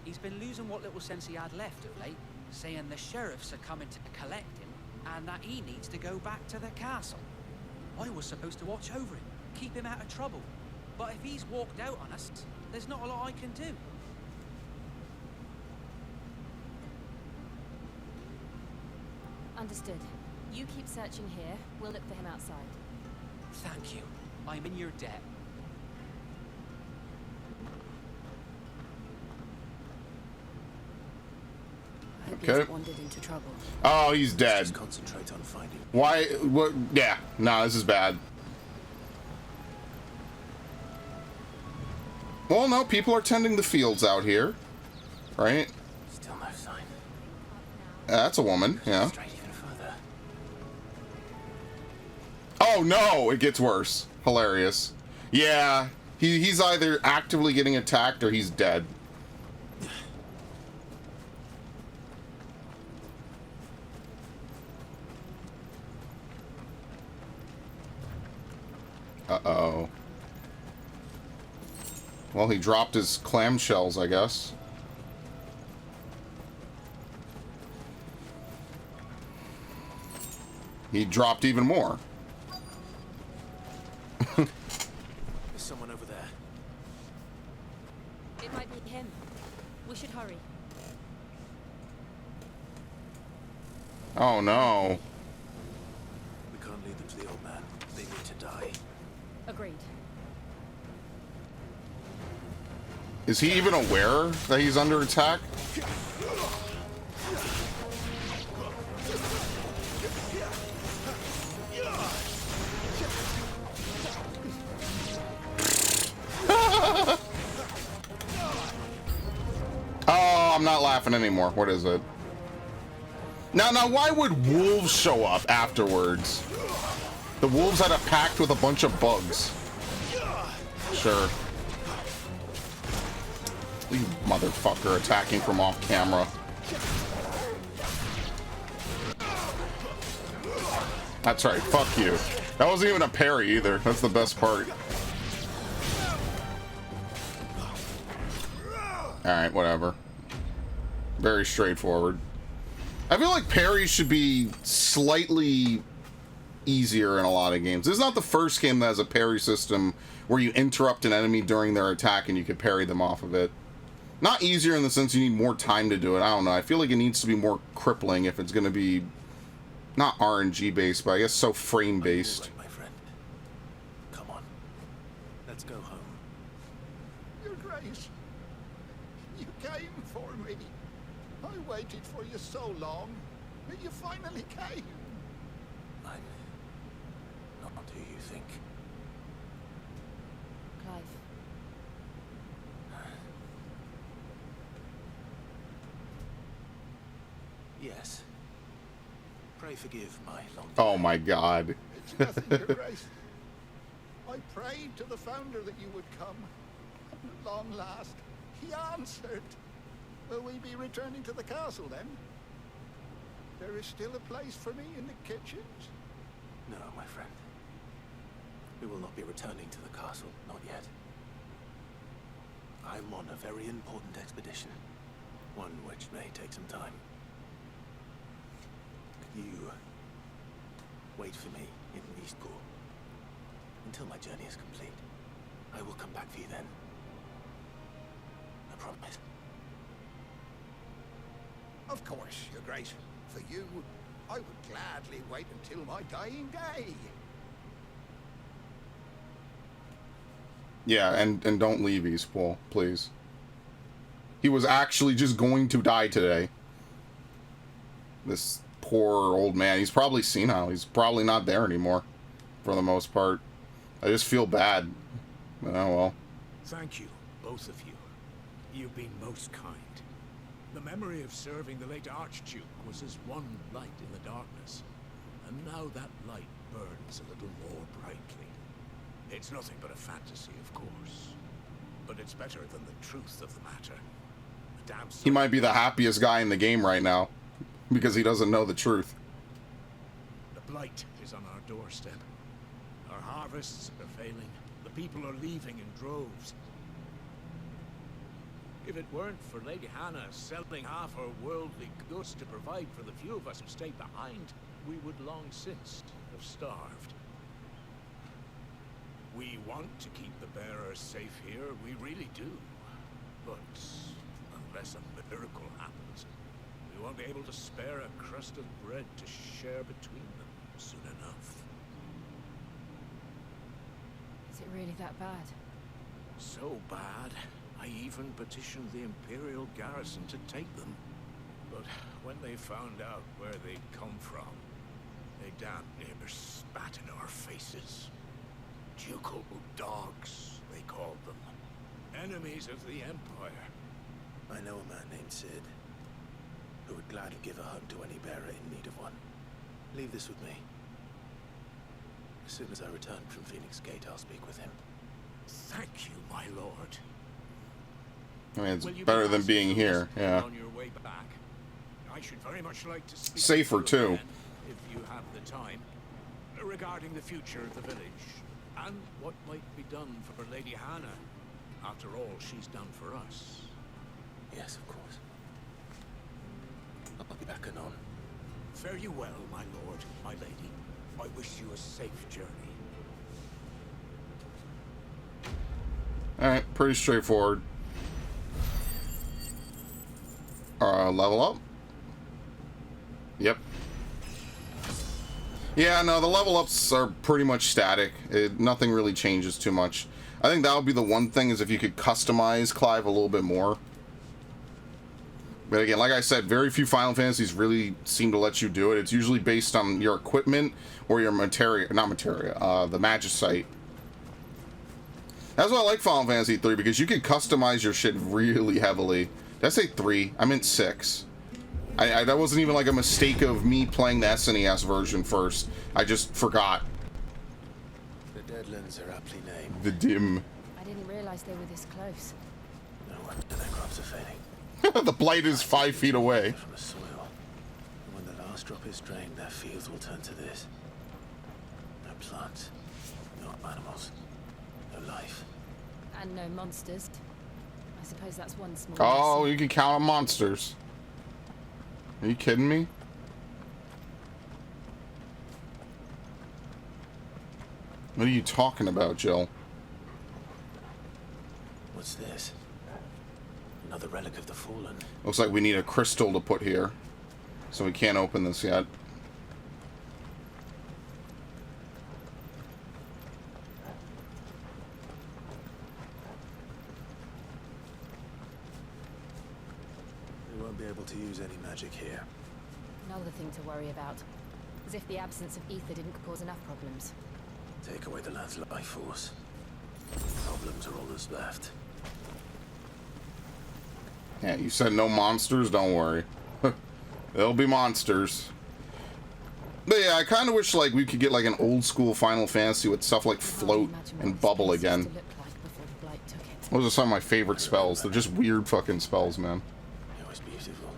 [SPEAKER 5] He's been losing what little sense he had left of late, saying the sheriffs are coming to collect him, and that he needs to go back to the castle. I was supposed to watch over him, keep him out of trouble. But if he's walked out on us, there's not a lot I can do.
[SPEAKER 13] Understood. You keep searching here. We'll look for him outside.
[SPEAKER 5] Thank you. I'm in your debt.
[SPEAKER 1] Okay.
[SPEAKER 13] He's wandered into trouble.
[SPEAKER 1] Oh, he's dead.
[SPEAKER 2] Just concentrate on finding.
[SPEAKER 1] Why? What? Yeah. No, this is bad. Well, no, people are tending the fields out here, right?
[SPEAKER 2] Still no sign.
[SPEAKER 1] That's a woman. Yeah.
[SPEAKER 2] Straight even further.
[SPEAKER 1] Oh no! It gets worse. Hilarious. Yeah. He's either actively getting attacked or he's dead. Uh-oh. Well, he dropped his clamshells, I guess. He dropped even more.
[SPEAKER 2] There's someone over there.
[SPEAKER 13] It might be him. We should hurry.
[SPEAKER 1] Oh no.
[SPEAKER 2] We can't lead them to the old man. They need to die.
[SPEAKER 13] Agreed.
[SPEAKER 1] Is he even aware that he's under attack? Oh, I'm not laughing anymore. What is it? Now, why would wolves show up afterwards? The wolves had a pact with a bunch of bugs. Sure. You motherfucker attacking from off camera. That's right, fuck you. That wasn't even a parry either. That's the best part. Alright, whatever. Very straightforward. I feel like parries should be slightly easier in a lot of games. This is not the first game that has a parry system where you interrupt an enemy during their attack and you can parry them off of it. Not easier in the sense you need more time to do it. I don't know. I feel like it needs to be more crippling if it's going to be not RNG based, but I guess so frame based.
[SPEAKER 2] Right, my friend. Come on. Let's go home.
[SPEAKER 14] Your Grace, you came for me. I waited for you so long. You finally came.
[SPEAKER 2] I'm not who you think.
[SPEAKER 13] Clive.
[SPEAKER 2] Yes. Pray forgive my long delay.
[SPEAKER 1] Oh my God.
[SPEAKER 14] It's nothing, Your Grace. I prayed to the Founder that you would come. And at long last, he answered. Will we be returning to the castle then? There is still a place for me in the kitchens?
[SPEAKER 2] No, my friend. We will not be returning to the castle, not yet. I'm on a very important expedition. One which may take some time. You wait for me in Eastpool until my journey is complete. I will come back for you then. I promise.
[SPEAKER 14] Of course, Your Grace. For you, I would gladly wait until my dying day.
[SPEAKER 1] Yeah, and don't leave Eastpool, please. He was actually just going to die today. This poor old man. He's probably senile. He's probably not there anymore, for the most part. I just feel bad. Oh well.
[SPEAKER 3] Thank you, both of you. You've been most kind. The memory of serving the late Archduke was as one light in the darkness. And now that light burns a little more brightly. It's nothing but a fantasy, of course. But it's better than the truth of the matter. The damn
[SPEAKER 1] He might be the happiest guy in the game right now, because he doesn't know the truth.
[SPEAKER 3] The blight is on our doorstep. Our harvests are failing. The people are leaving in droves. If it weren't for Lady Hannah selling half her worldly goods to provide for the few of us who stayed behind, we would long since have starved. We want to keep the bearers safe here, we really do. But unless a miracle happens, we won't be able to spare a crust of bread to share between them soon enough.
[SPEAKER 13] Is it really that bad?
[SPEAKER 6] So bad, I even petitioned the Imperial garrison to take them.
[SPEAKER 3] But when they found out where they'd come from, they damn near spat in our faces. Ducal dogs, they called them. Enemies of the Empire.
[SPEAKER 2] I know a man named Sid, who would gladly give a hug to any bearer in need of one. Leave this with me. As soon as I return from Phoenix Gate, I'll speak with him.
[SPEAKER 3] Thank you, my lord.
[SPEAKER 1] I mean, it's better than being here, yeah.
[SPEAKER 3] On your way back. I should very much like to speak
[SPEAKER 1] Safer,
[SPEAKER 3] to you
[SPEAKER 1] too.
[SPEAKER 3] again, if you have the time, regarding the future of the village, and what might be done for Lady Hannah. After all, she's done for us.
[SPEAKER 2] Yes, of course. I'll be back anon.
[SPEAKER 3] Fare you well, my lord, my lady. I wish you a safe journey.
[SPEAKER 1] Alright, pretty straightforward. Level up? Yep. Yeah, no, the level ups are pretty much static. Nothing really changes too much. I think that would be the one thing, is if you could customize Clive a little bit more. But again, like I said, very few Final Fantasies really seem to let you do it. It's usually based on your equipment or your materia, not materia, the Magicite. That's why I like Final Fantasy 3, because you can customize your shit really heavily. Did I say 3? I meant 6. That wasn't even like a mistake of me playing the SNES version first. I just forgot.
[SPEAKER 2] The Deadlands are aptly named.
[SPEAKER 1] The dim.
[SPEAKER 13] I didn't realize they were this close.
[SPEAKER 2] No wonder their crops are failing.
[SPEAKER 1] The blight is 5 feet away.
[SPEAKER 2] From the soil. And when the last drop is drained, their fields will turn to this. No plants, no animals, no life.
[SPEAKER 13] And no monsters. I suppose that's one small
[SPEAKER 1] Oh,
[SPEAKER 13] lesson.
[SPEAKER 1] you can count on monsters. Are you kidding me? What are you talking about, Jill?
[SPEAKER 2] What's this? Another relic of the Fallen.
[SPEAKER 1] Looks like we need a crystal to put here. So we can't open this yet.
[SPEAKER 2] We won't be able to use any magic here.
[SPEAKER 13] No, another thing to worry about. As if the absence of ether didn't cause enough problems.
[SPEAKER 2] Take away the lad's life force. Problems are all that's left.
[SPEAKER 1] Yeah, you said no monsters? Don't worry. There'll be monsters. But yeah, I kind of wish like we could get like an old school Final Fantasy with stuff like float and bubble again. Those are some of my favorite spells. They're just weird fucking spells, man.
[SPEAKER 2] It was beautiful.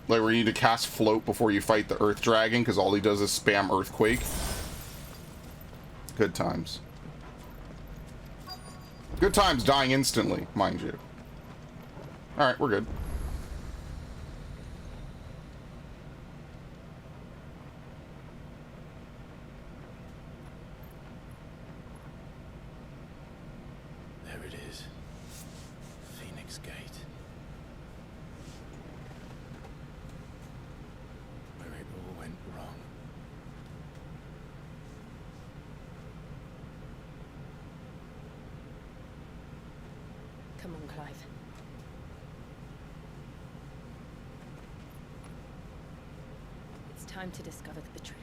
[SPEAKER 1] Like where you need to cast float before you fight the Earth Dragon because all he does is spam Earthquake. Good times. Good times dying instantly, mind you. Alright, we're good.
[SPEAKER 2] There it is. Phoenix Gate. Where it all went wrong.
[SPEAKER 9] Come on, Clive.
[SPEAKER 13] It's time to discover the truth.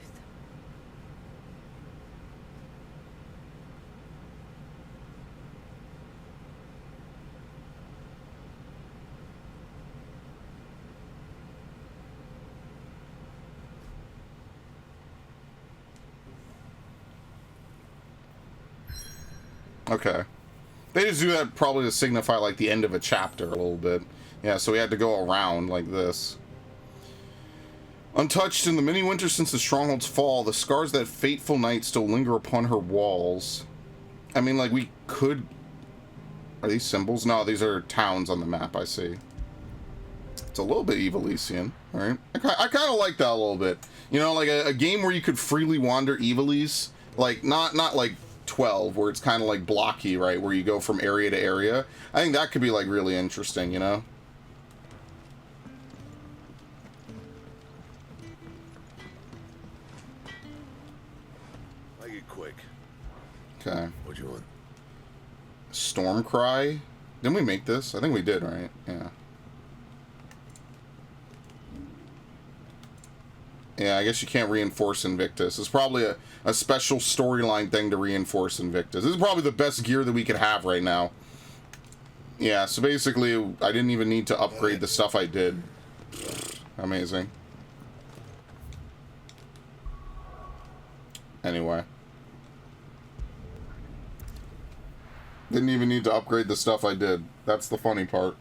[SPEAKER 1] Okay. They just do that probably to signify like the end of a chapter a little bit. Yeah, so we had to go around like this. Untouched in the many winters since the stronghold's fall, the scars that fateful night still linger upon her walls. I mean, like, we could... Are these symbols? No, these are towns on the map, I see. It's a little bit Evilisian, right? I kind of like that a little bit. You know, like a game where you could freely wander Evilise. Like, not like 12, where it's kind of like blocky, right? Where you go from area to area. I think that could be, like, really interesting, you know?
[SPEAKER 2] Make it quick.
[SPEAKER 1] Okay.
[SPEAKER 2] What do you want?
[SPEAKER 1] Stormcry? Didn't we make this? I think we did, right? Yeah. Yeah, I guess you can't reinforce Invictus. It's probably a special storyline thing to reinforce Invictus. This is probably the best gear that we could have right now. Yeah, so basically, I didn't even need to upgrade the stuff I did. Amazing. Anyway. Didn't even need to upgrade the stuff I did. That's the funny part.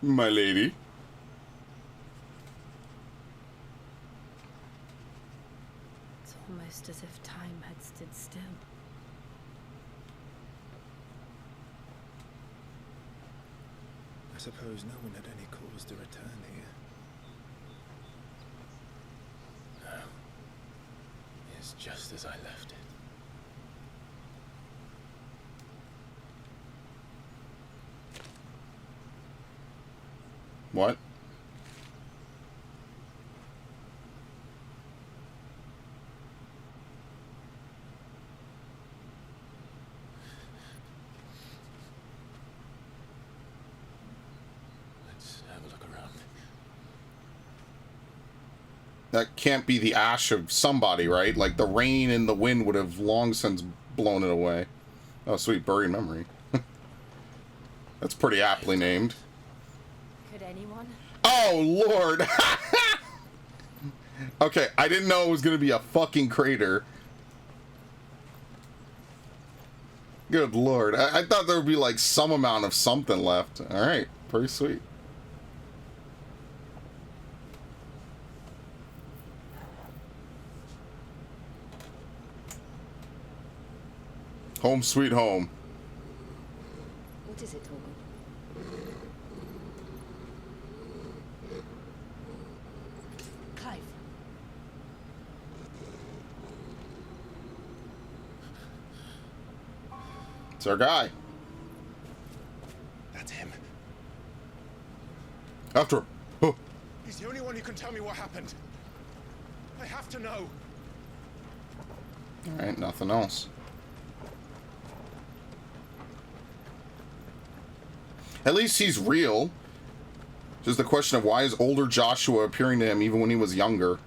[SPEAKER 1] My lady.
[SPEAKER 9] It's almost as if time had stood still.
[SPEAKER 2] I suppose no one had any cause to return here. No. It's just as I left it.
[SPEAKER 1] What?
[SPEAKER 2] Let's have a look around.
[SPEAKER 1] That can't be the ash of somebody, right? Like, the rain and the wind would have long since blown it away. Oh, sweet, buried memory. That's pretty aptly named.
[SPEAKER 13] Could anyone?
[SPEAKER 1] Oh, Lord! Okay, I didn't know it was gonna be a fucking crater. Good Lord. I thought there would be, like, some amount of something left. Alright, pretty sweet. Home sweet home.
[SPEAKER 8] What is it, Torgal? Clive.
[SPEAKER 1] It's our guy.
[SPEAKER 15] That's him.
[SPEAKER 1] After him. Oh.
[SPEAKER 15] He's the only one who can tell me what happened. I have to know.
[SPEAKER 1] Alright, nothing else. At least he's real. Just the question of why is older Joshua appearing to him even when he was younger?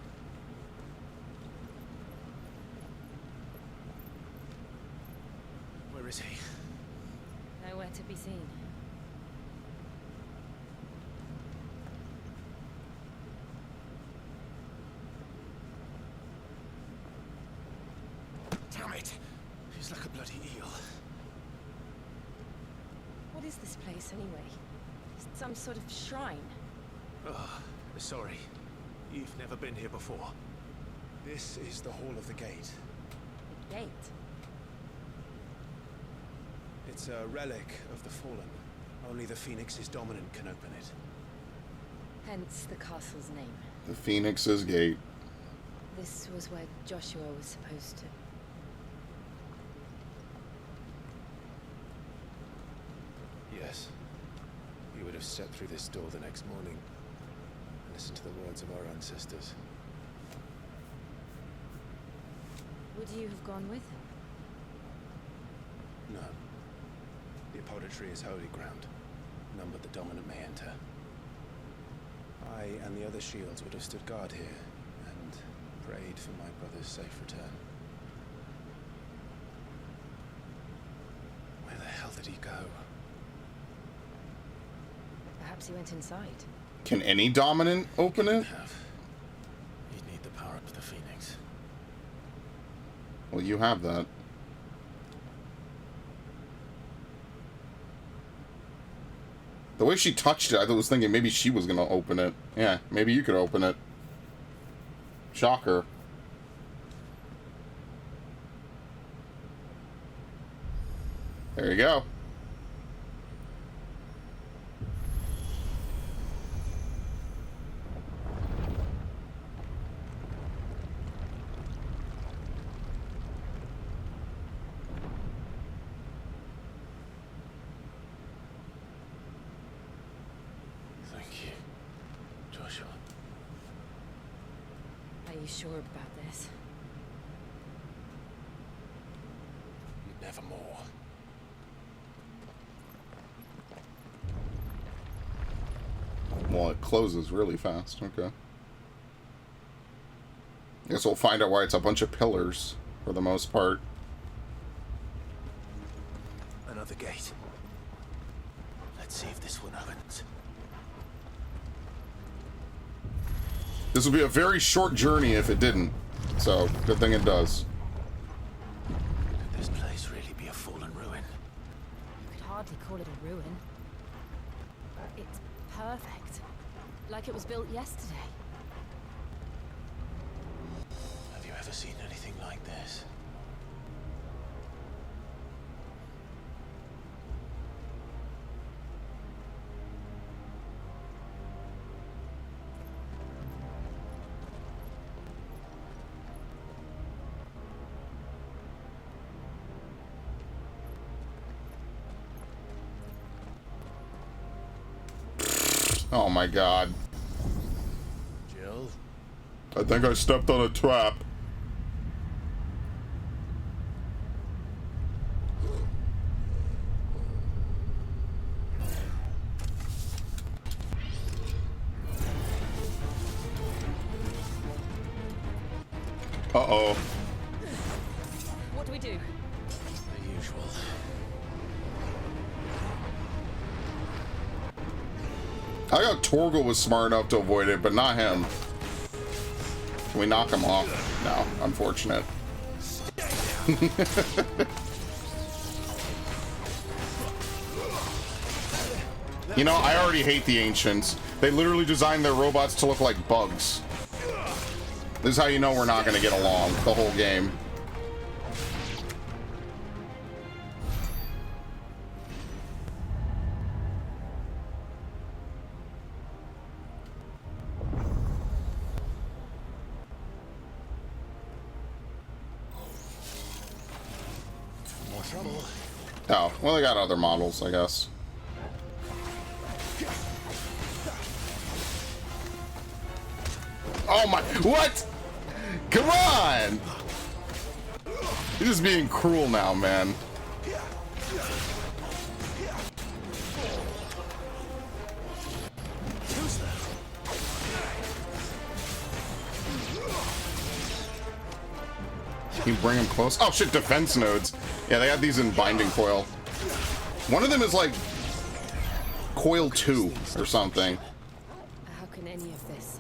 [SPEAKER 2] Where is he?
[SPEAKER 13] Nowhere to be seen.
[SPEAKER 2] Damn it! He's like a bloody eel.
[SPEAKER 13] What is this place, anyway? Some sort of shrine?
[SPEAKER 2] Oh, sorry. You've never been here before. This is the Hall of the Gate.
[SPEAKER 13] The gate?
[SPEAKER 2] It's a relic of the Fallen. Only the Phoenix's dominant can open it.
[SPEAKER 13] Hence the castle's name.
[SPEAKER 1] The Phoenix's Gate.
[SPEAKER 13] This was where Joshua was supposed to...
[SPEAKER 2] Yes. We would have stepped through this door the next morning and listened to the words of our ancestors.
[SPEAKER 13] Would you have gone with him?
[SPEAKER 2] No. The apodatory is holy ground. None but the dominant may enter. I and the other shields would have stood guard here and prayed for my brother's safe return. Where the hell did he go?
[SPEAKER 13] Perhaps he went inside.
[SPEAKER 1] Can any dominant open it?
[SPEAKER 2] You'd need the power of the Phoenix.
[SPEAKER 1] Well, you have that. The way she touched it, I was thinking maybe she was gonna open it. Yeah, maybe you could open it. Shocker. There you go.
[SPEAKER 2] Thank you, Joshua.
[SPEAKER 13] Are you sure about this?
[SPEAKER 2] Nevermore.
[SPEAKER 1] Well, it closes really fast. Okay. Guess we'll find out why it's a bunch of pillars, for the most part.
[SPEAKER 2] Another gate. Let's see if this one opens.
[SPEAKER 1] This will be a very short journey if it didn't. So, good thing it does.
[SPEAKER 2] Could this place really be a fallen ruin?
[SPEAKER 13] You could hardly call it a ruin. It's perfect. Like it was built yesterday.
[SPEAKER 2] Have you ever seen anything like this?
[SPEAKER 1] Oh my god.
[SPEAKER 2] Jill?
[SPEAKER 1] I think I stepped on a trap. Uh-oh.
[SPEAKER 13] What do we do?
[SPEAKER 2] The usual.
[SPEAKER 1] I thought Torgal was smart enough to avoid it, but not him. Can we knock him off? No, unfortunate. You know, I already hate the Ancients. They literally designed their robots to look like bugs. This is how you know we're not going to get along the whole game.
[SPEAKER 2] More trouble.
[SPEAKER 1] Oh, well, they got other models, I guess. Oh my, what? Come on! You're just being cruel now, man. Can you bring them close? Oh shit, defense nodes. Yeah, they had these in binding coil. One of them is like coil 2 or something.
[SPEAKER 9] How can any of this?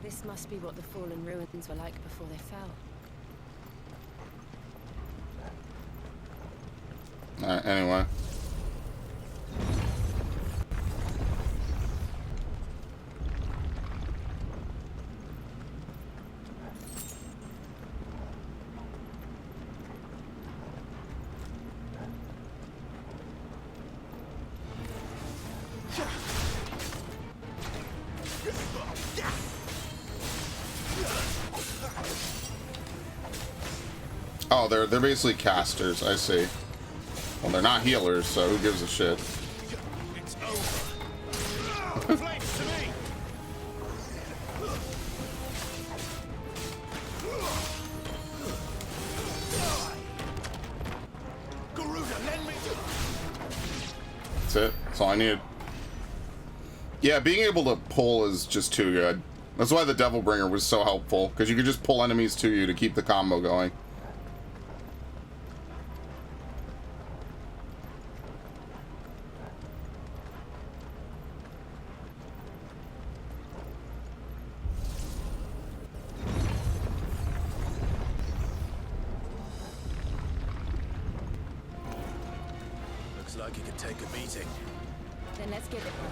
[SPEAKER 9] This must be what the fallen ruins were like before they fell.
[SPEAKER 1] Alright, anyway. Oh, they're basically casters, I see. Well, they're not healers, so who gives a shit?
[SPEAKER 3] It's over. Flanks to me. Garuda, lend me.
[SPEAKER 1] That's it. That's all I needed. Yeah, being able to pull is just too good. That's why the Devil Bringer was so helpful, because you could just pull enemies to you to keep the combo going.
[SPEAKER 2] Looks like you could take a beating.
[SPEAKER 9] Then let's give it one.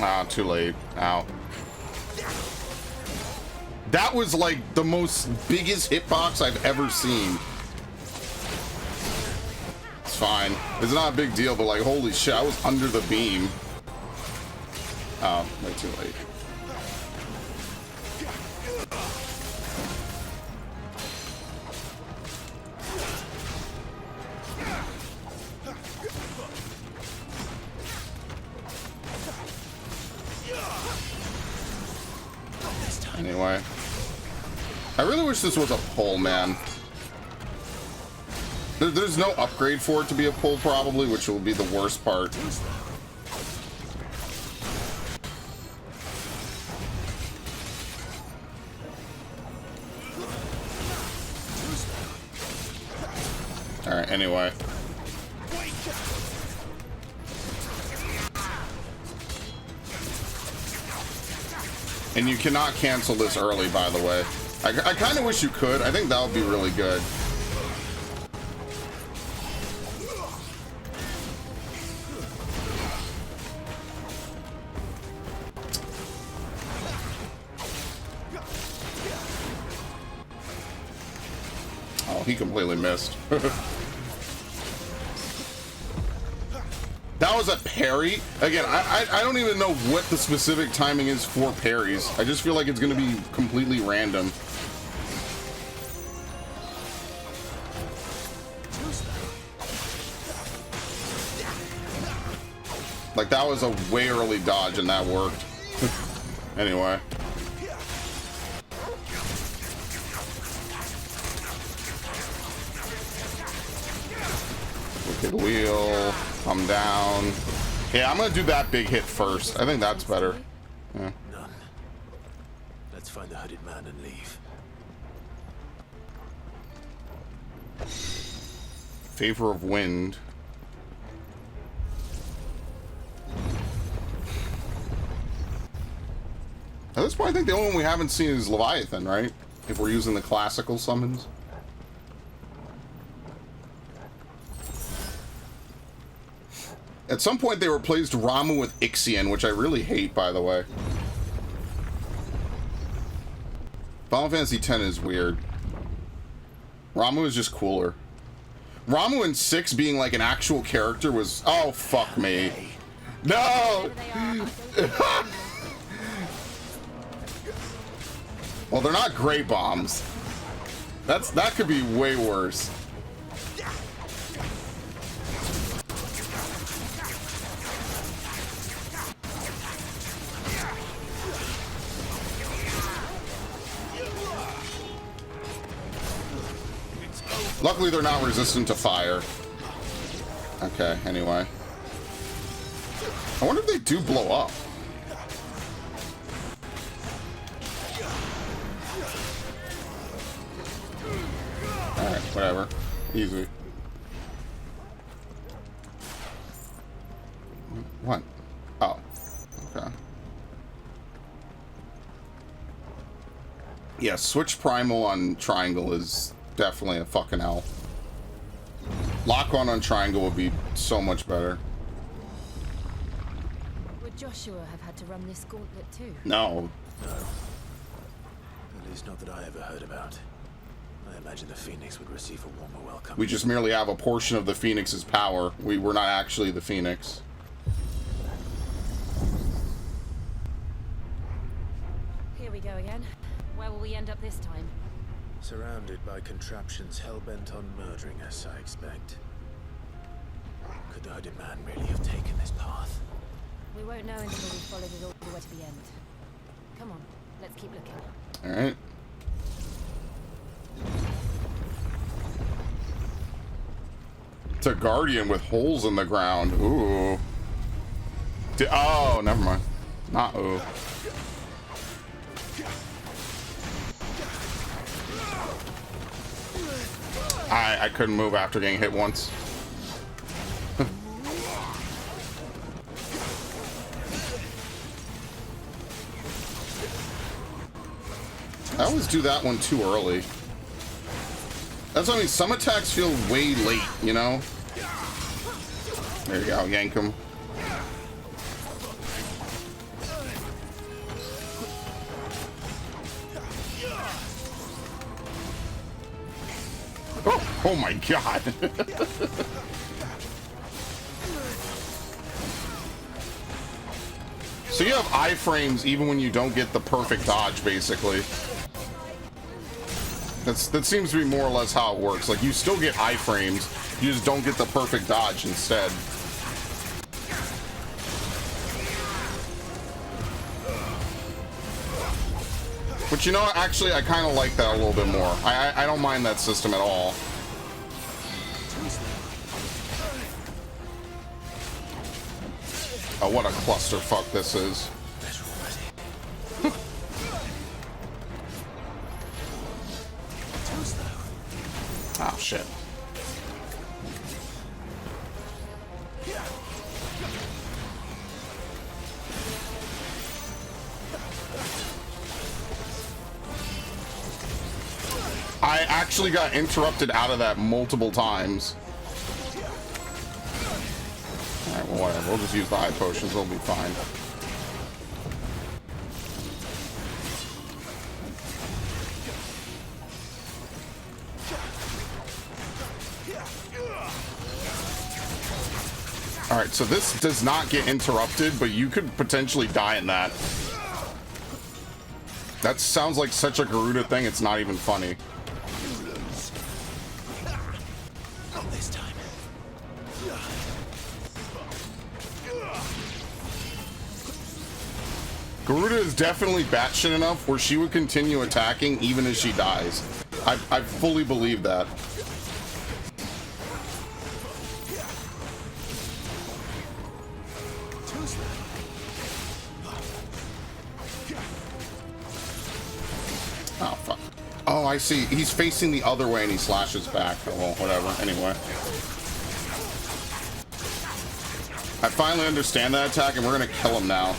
[SPEAKER 1] Ah, too late. Ow. That was like the most biggest hitbox I've ever seen. It's fine. It's not a big deal, but like, holy shit, I was under the beam. Oh, way too late. Anyway, I really wish this was a pull, man. There's no upgrade for it to be a pull, probably, which will be the worst part. Alright, anyway. And you cannot cancel this early, by the way. I kind of wish you could. I think that would be really good. Oh, he completely missed. That was a parry. Again, I don't even know what the specific timing is for parries. I just feel like it's going to be completely random. Like, that was a way early dodge and that worked. Anyway. Wicked wheel. Come down. Yeah, I'm gonna do that big hit first. I think that's better. Yeah.
[SPEAKER 2] None. Let's find the hooded man and leave.
[SPEAKER 1] Favor of wind. At this point, I think the only one we haven't seen is Leviathan, right? If we're using the classical summons. At some point, they replaced Ramu with Ixion, which I really hate, by the way. Final Fantasy X is weird. Ramu is just cooler. Ramu in 6 being like an actual character was... Oh, fuck me. No! Well, they're not Grey Bombs. That could be way worse. Luckily, they're not resistant to fire. Okay, anyway. I wonder if they do blow up. Alright, whatever. Easy. What? Oh. Okay. Yeah, switch primal on triangle is definitely a fucking L. Lock on triangle would be so much better.
[SPEAKER 13] Would Joshua have had to run this gauntlet too?
[SPEAKER 1] No.
[SPEAKER 2] No. At least not that I ever heard about. I imagine the Phoenix would receive a warmer welcome.
[SPEAKER 1] We just merely have a portion of the Phoenix's power. We're not actually the Phoenix.
[SPEAKER 13] Here we go again. Where will we end up this time?
[SPEAKER 2] Surrounded by contraptions hell-bent on murdering us, I expect. Could the hooded man really have taken this path?
[SPEAKER 13] We won't know until we've followed it all the way to the end. Come on, let's keep looking.
[SPEAKER 1] Alright. It's a guardian with holes in the ground. Ooh. Oh, never mind. Not ooh. I couldn't move after getting hit once. I always do that one too early. That's what I mean, some attacks feel way late, you know? There you go, yank him. Oh my god. So you have iframes even when you don't get the perfect dodge, basically. That seems to be more or less how it works. Like, you still get iframes, you just don't get the perfect dodge instead. But you know, actually, I kind of like that a little bit more. I don't mind that system at all. Oh, what a clusterfuck this is. Oh, shit. I actually got interrupted out of that multiple times. Alright, well, whatever. We'll just use the high potions. We'll be fine. Alright, so this does not get interrupted, but you could potentially die in that. That sounds like such a Garuda thing, it's not even funny.
[SPEAKER 2] Not this time.
[SPEAKER 1] Garuda is definitely batshit enough where she would continue attacking even as she dies. I fully believe that. Oh, fuck. Oh, I see. He's facing the other way and he slashes back. Oh, well, whatever. Anyway. I finally understand that attack and we're gonna kill him now.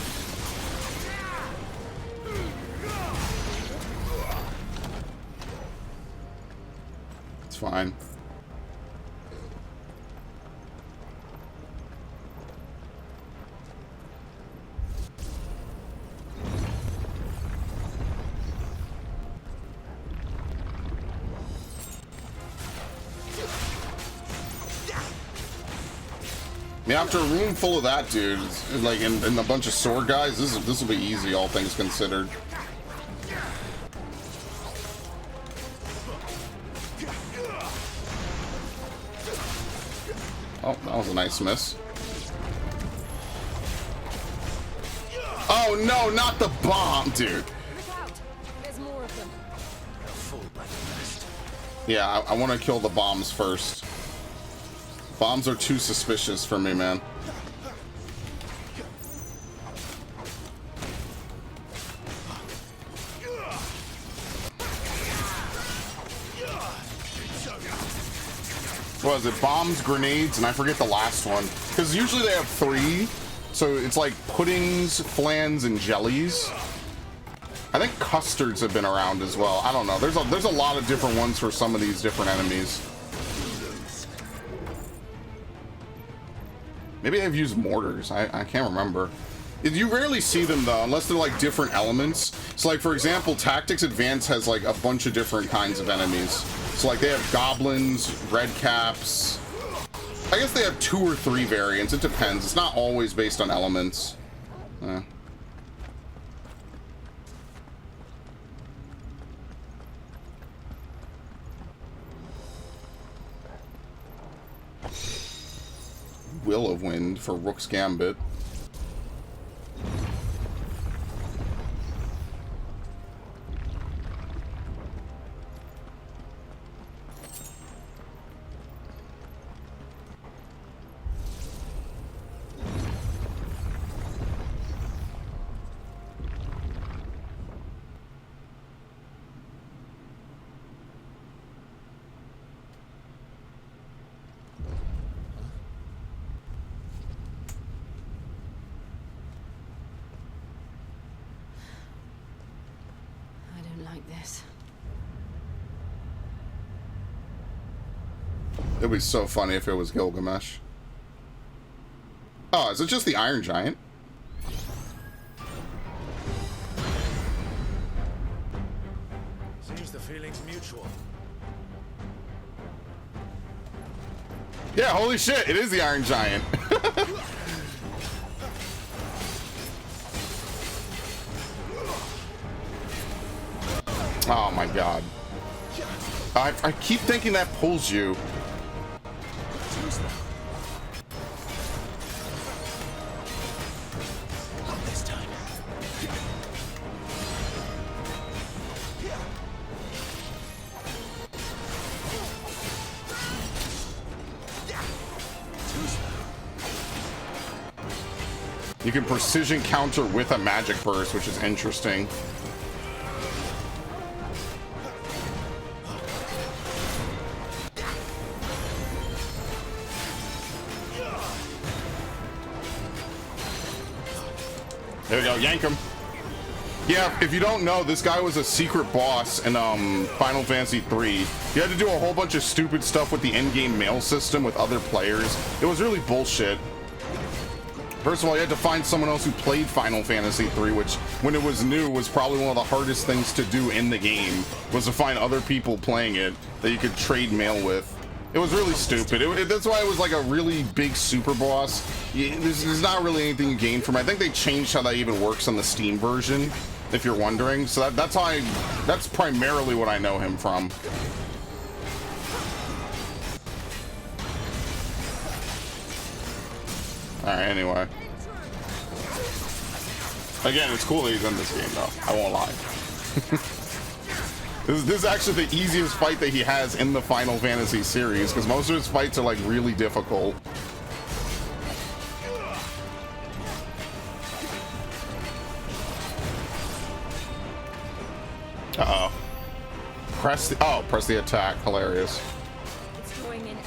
[SPEAKER 1] It's fine. I mean, after a room full of that dude, like, and a bunch of sword guys, this will be easy, all things considered. Oh, that was a nice miss. Oh no, not the bomb, dude.
[SPEAKER 10] Look out! There's more of them.
[SPEAKER 1] Yeah, I want to kill the bombs first. Bombs are too suspicious for me, man. What was it? Bombs, grenades, and I forget the last one. Because usually they have 3. So it's like puddings, flans, and jellies. I think custards have been around as well. I don't know. There's a lot of different ones for some of these different enemies. Maybe they've used mortars. I can't remember. You rarely see them though, unless they're like different elements. So like for example, Tactics Advance has like a bunch of different kinds of enemies. So like they have goblins, red caps. I guess they have 2 or 3 variants. It depends. It's not always based on elements. Will of Wind for Rook's Gambit. It'd be so funny if it was Gilgamesh. Oh, is it just the Iron Giant?
[SPEAKER 2] Seems the feeling's mutual.
[SPEAKER 1] Yeah, holy shit, it is the Iron Giant. Oh my god. I keep thinking that pulls you. You can precision counter with a magic burst, which is interesting. There we go, yank him. Yeah, if you don't know, this guy was a secret boss in Final Fantasy III. You had to do a whole bunch of stupid stuff with the endgame mail system with other players. It was really bullshit. First of all, you had to find someone else who played Final Fantasy III, which, when it was new, was probably one of the hardest things to do in the game, was to find other people playing it that you could trade mail with. It was really stupid. That's why it was like a really big super boss. There's not really anything you gain from it. I think they changed how that even works on the Steam version, if you're wondering. So that's primarily what I know him from. Alright, anyway. Again, it's cool that he's in this game, though. I won't lie. This is actually the easiest fight that he has in the Final Fantasy series, because most of his fights are, like, really difficult. Uh-oh. Press the attack. Hilarious.
[SPEAKER 10] It's drawing in energy.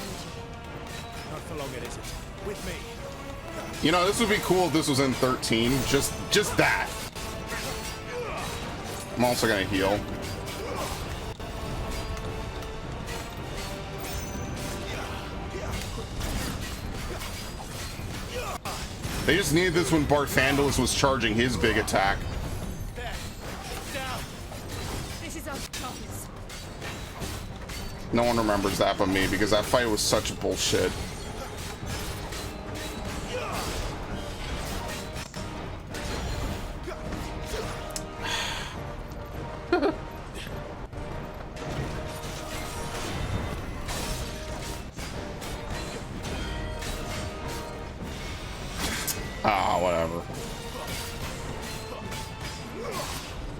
[SPEAKER 2] Not for long, is it? With me.
[SPEAKER 1] You know, this would be cool if this was in 13. Just that. I'm also gonna heal. They just needed this when Barthandalus was charging his big attack.
[SPEAKER 10] This is our chance.
[SPEAKER 1] No one remembers that but me, because that fight was such bullshit. Ah, whatever.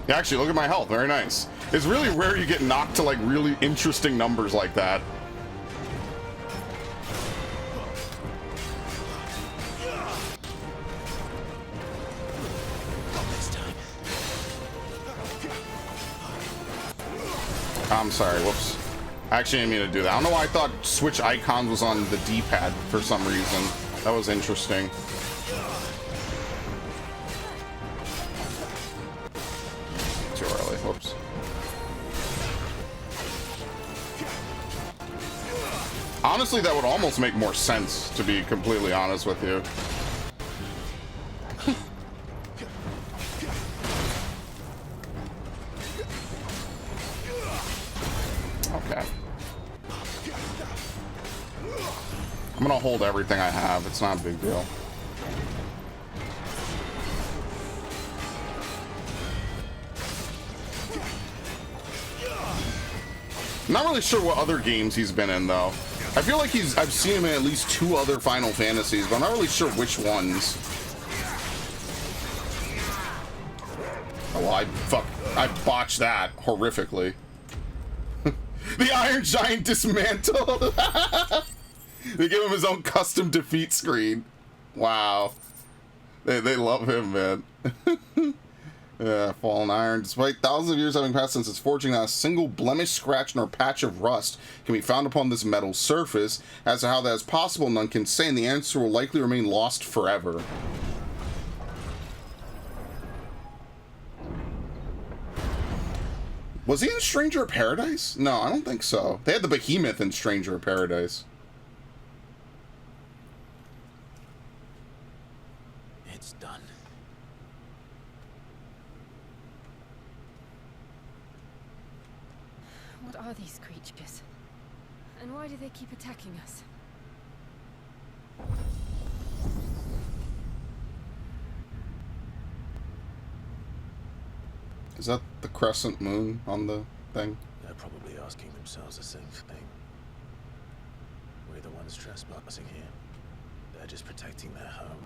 [SPEAKER 1] Yeah, actually, look at my health. Very nice. It's really rare you get knocked to like really interesting numbers like that. I'm sorry, whoops. I actually didn't mean to do that. I don't know why I thought switch icons was on the D-pad for some reason. That was interesting. Too early, whoops. Honestly, that would almost make more sense, to be completely honest with you. Okay. I'm gonna hold everything I have. It's not a big deal. I'm not really sure what other games he's been in, though. I feel like I've seen him in at least 2 other Final Fantasies, but I'm not really sure which ones. Oh, well, I botched that horrifically. The Iron Giant dismantled. They give him his own custom defeat screen. Wow. They love him, man. Yeah, Fallen Iron. Despite thousands of years having passed since its forging, not a single blemish, scratch, nor patch of rust can be found upon this metal surface. As to how that is possible, none can say, and the answer will likely remain lost forever. Was he in Stranger of Paradise? No, I don't think so. They had the Behemoth in Stranger of Paradise.
[SPEAKER 2] It's done.
[SPEAKER 10] What are these creatures? And why do they keep attacking us?
[SPEAKER 1] Is that the crescent moon on the thing?
[SPEAKER 2] They're probably asking themselves the same thing. We're the ones trespassing here. They're just protecting their home.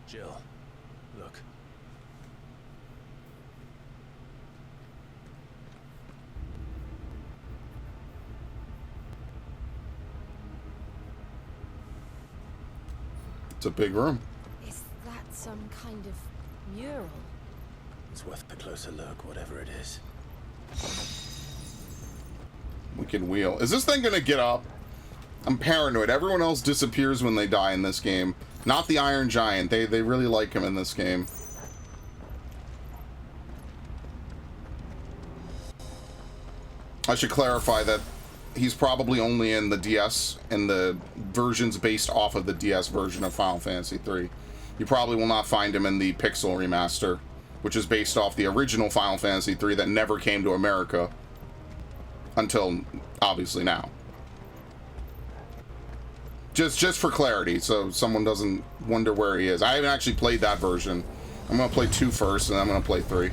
[SPEAKER 2] Jill, look.
[SPEAKER 1] It's a big room.
[SPEAKER 9] Is that some kind of mural?
[SPEAKER 2] It's worth a closer look, whatever it is.
[SPEAKER 1] We can wheel. Is this thing gonna get up? I'm paranoid. Everyone else disappears when they die in this game. Not the Iron Giant. They really like him in this game. I should clarify that he's probably only in the DS and the versions based off of the DS version of Final Fantasy III. You probably will not find him in the Pixel remaster, which is based off the original Final Fantasy III that never came to America until obviously now. Just for clarity, so someone doesn't wonder where he is. I haven't actually played that version. I'm gonna play 2 first, and then I'm gonna play 3.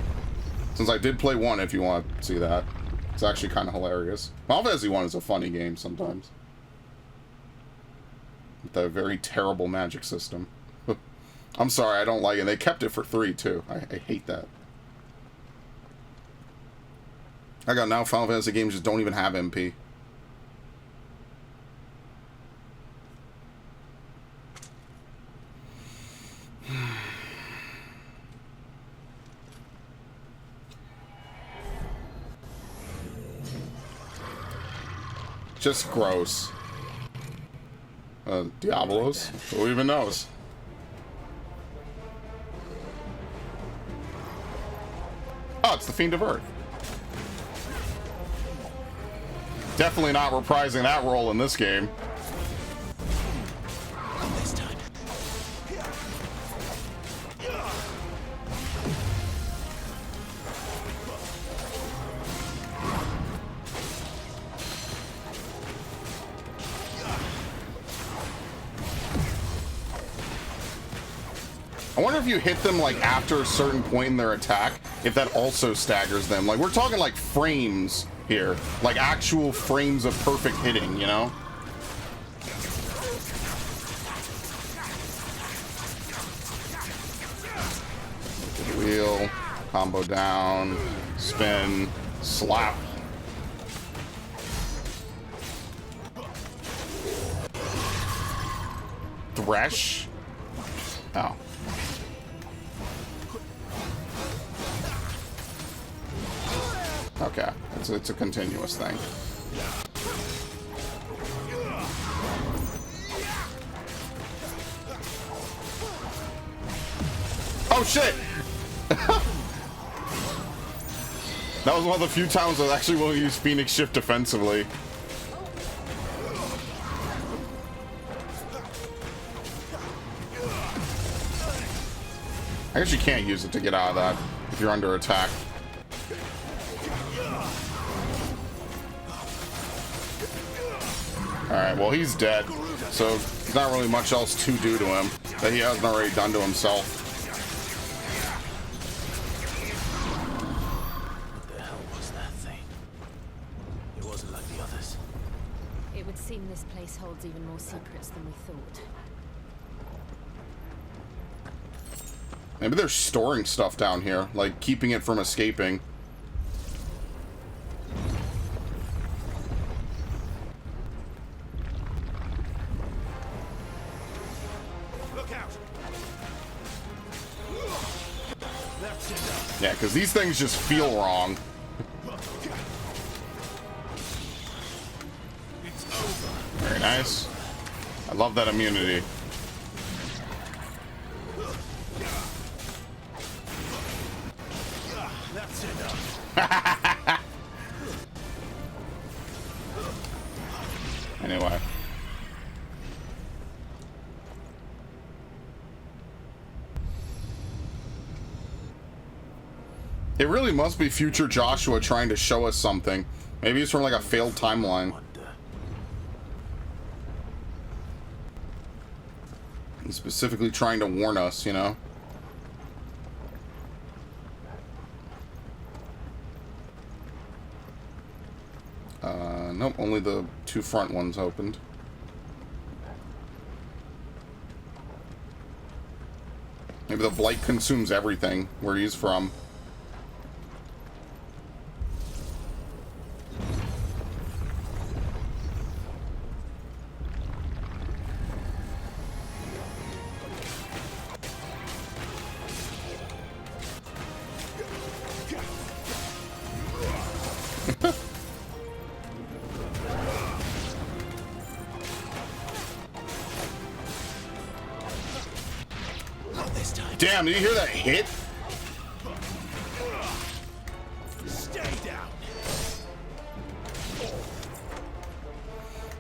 [SPEAKER 1] Since I did play 1, if you want to see that. It's actually kind of hilarious. Final Fantasy 1 is a funny game sometimes. With a very terrible magic system. I'm sorry, I don't like it. They kept it for 3, too. I hate that. I got now Final Fantasy games just don't even have MP. Just gross. Diablos? Who even knows? Oh, it's the Fiend of Earth. Definitely not reprising that role in this game.
[SPEAKER 2] This time.
[SPEAKER 1] I wonder if you hit them like after a certain point in their attack, if that also staggers them. Like, we're talking like frames here, like actual frames of perfect hitting, you know? Wheel, combo down, spin, slap. Thresh? Oh. Okay, it's a continuous thing. Oh shit! That was one of the few times I was actually willing to use Phoenix Shift defensively. I guess you can't use it to get out of that if you're under attack. Alright, well he's dead, so there's not really much else to do to him that he hasn't already done to himself.
[SPEAKER 2] What the hell was that thing? It wasn't like the others.
[SPEAKER 13] It would seem this place holds even more secrets than we thought.
[SPEAKER 1] Maybe they're storing stuff down here, like keeping it from escaping.
[SPEAKER 3] Look out!
[SPEAKER 1] Yeah, because these things just feel wrong. Very nice. I love that immunity.
[SPEAKER 3] That's enough.
[SPEAKER 1] Anyway. It really must be future Joshua trying to show us something. Maybe it's from like a failed timeline. He's specifically trying to warn us, you know? Nope, only the two front ones opened. Maybe the blight consumes everything where he's from. Damn, did you hear that hit?
[SPEAKER 3] Stay down.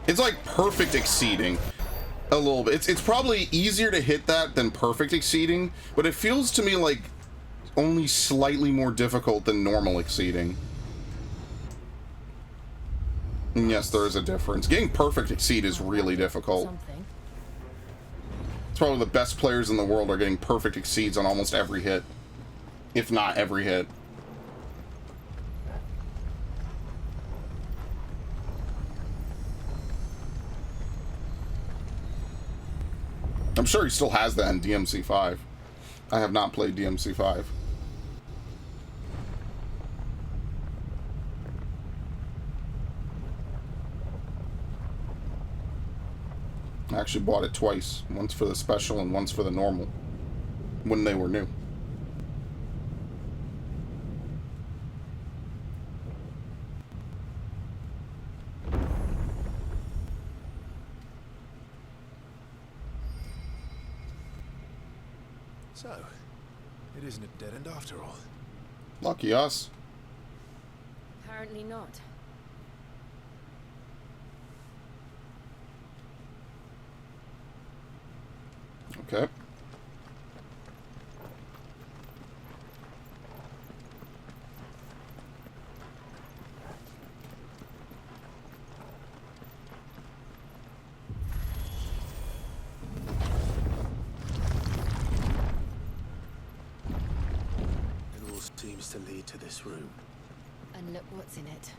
[SPEAKER 1] It's like perfect exceeding a little bit. It's probably easier to hit that than perfect exceeding, but it feels to me like only slightly more difficult than normal exceeding. And yes, there is a difference. Getting perfect exceed is really difficult. It's probably the best players in the world are getting perfect exceeds on almost every hit, if not every hit. I'm sure he still has that in DMC5. I have not played DMC5. I actually bought it twice. Once for the special and once for the normal. When they were new.
[SPEAKER 3] So, it isn't a dead end after all.
[SPEAKER 1] Lucky us.
[SPEAKER 13] Apparently not.
[SPEAKER 1] Okay.
[SPEAKER 2] It all seems to you to this room.
[SPEAKER 9] And look what's in it.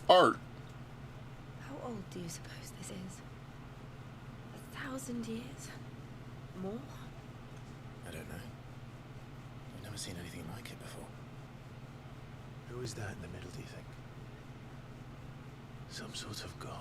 [SPEAKER 1] Art.
[SPEAKER 9] How old do you suppose this is? 1,000 years? More?
[SPEAKER 2] I don't know. I've never seen anything like it before. Who is that in the middle, do you think? Some sort of god?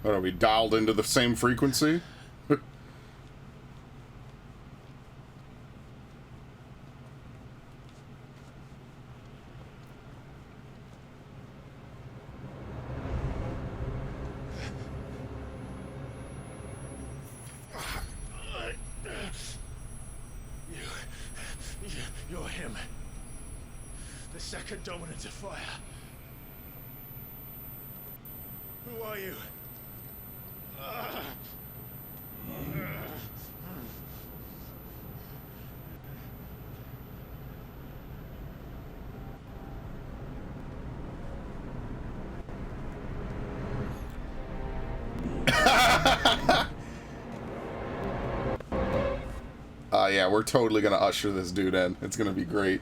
[SPEAKER 1] What, are we dialed into the same frequency?
[SPEAKER 2] You're him. The second dominant of fire. Who are you?
[SPEAKER 1] Yeah, we're totally gonna usher this dude in. It's gonna be great.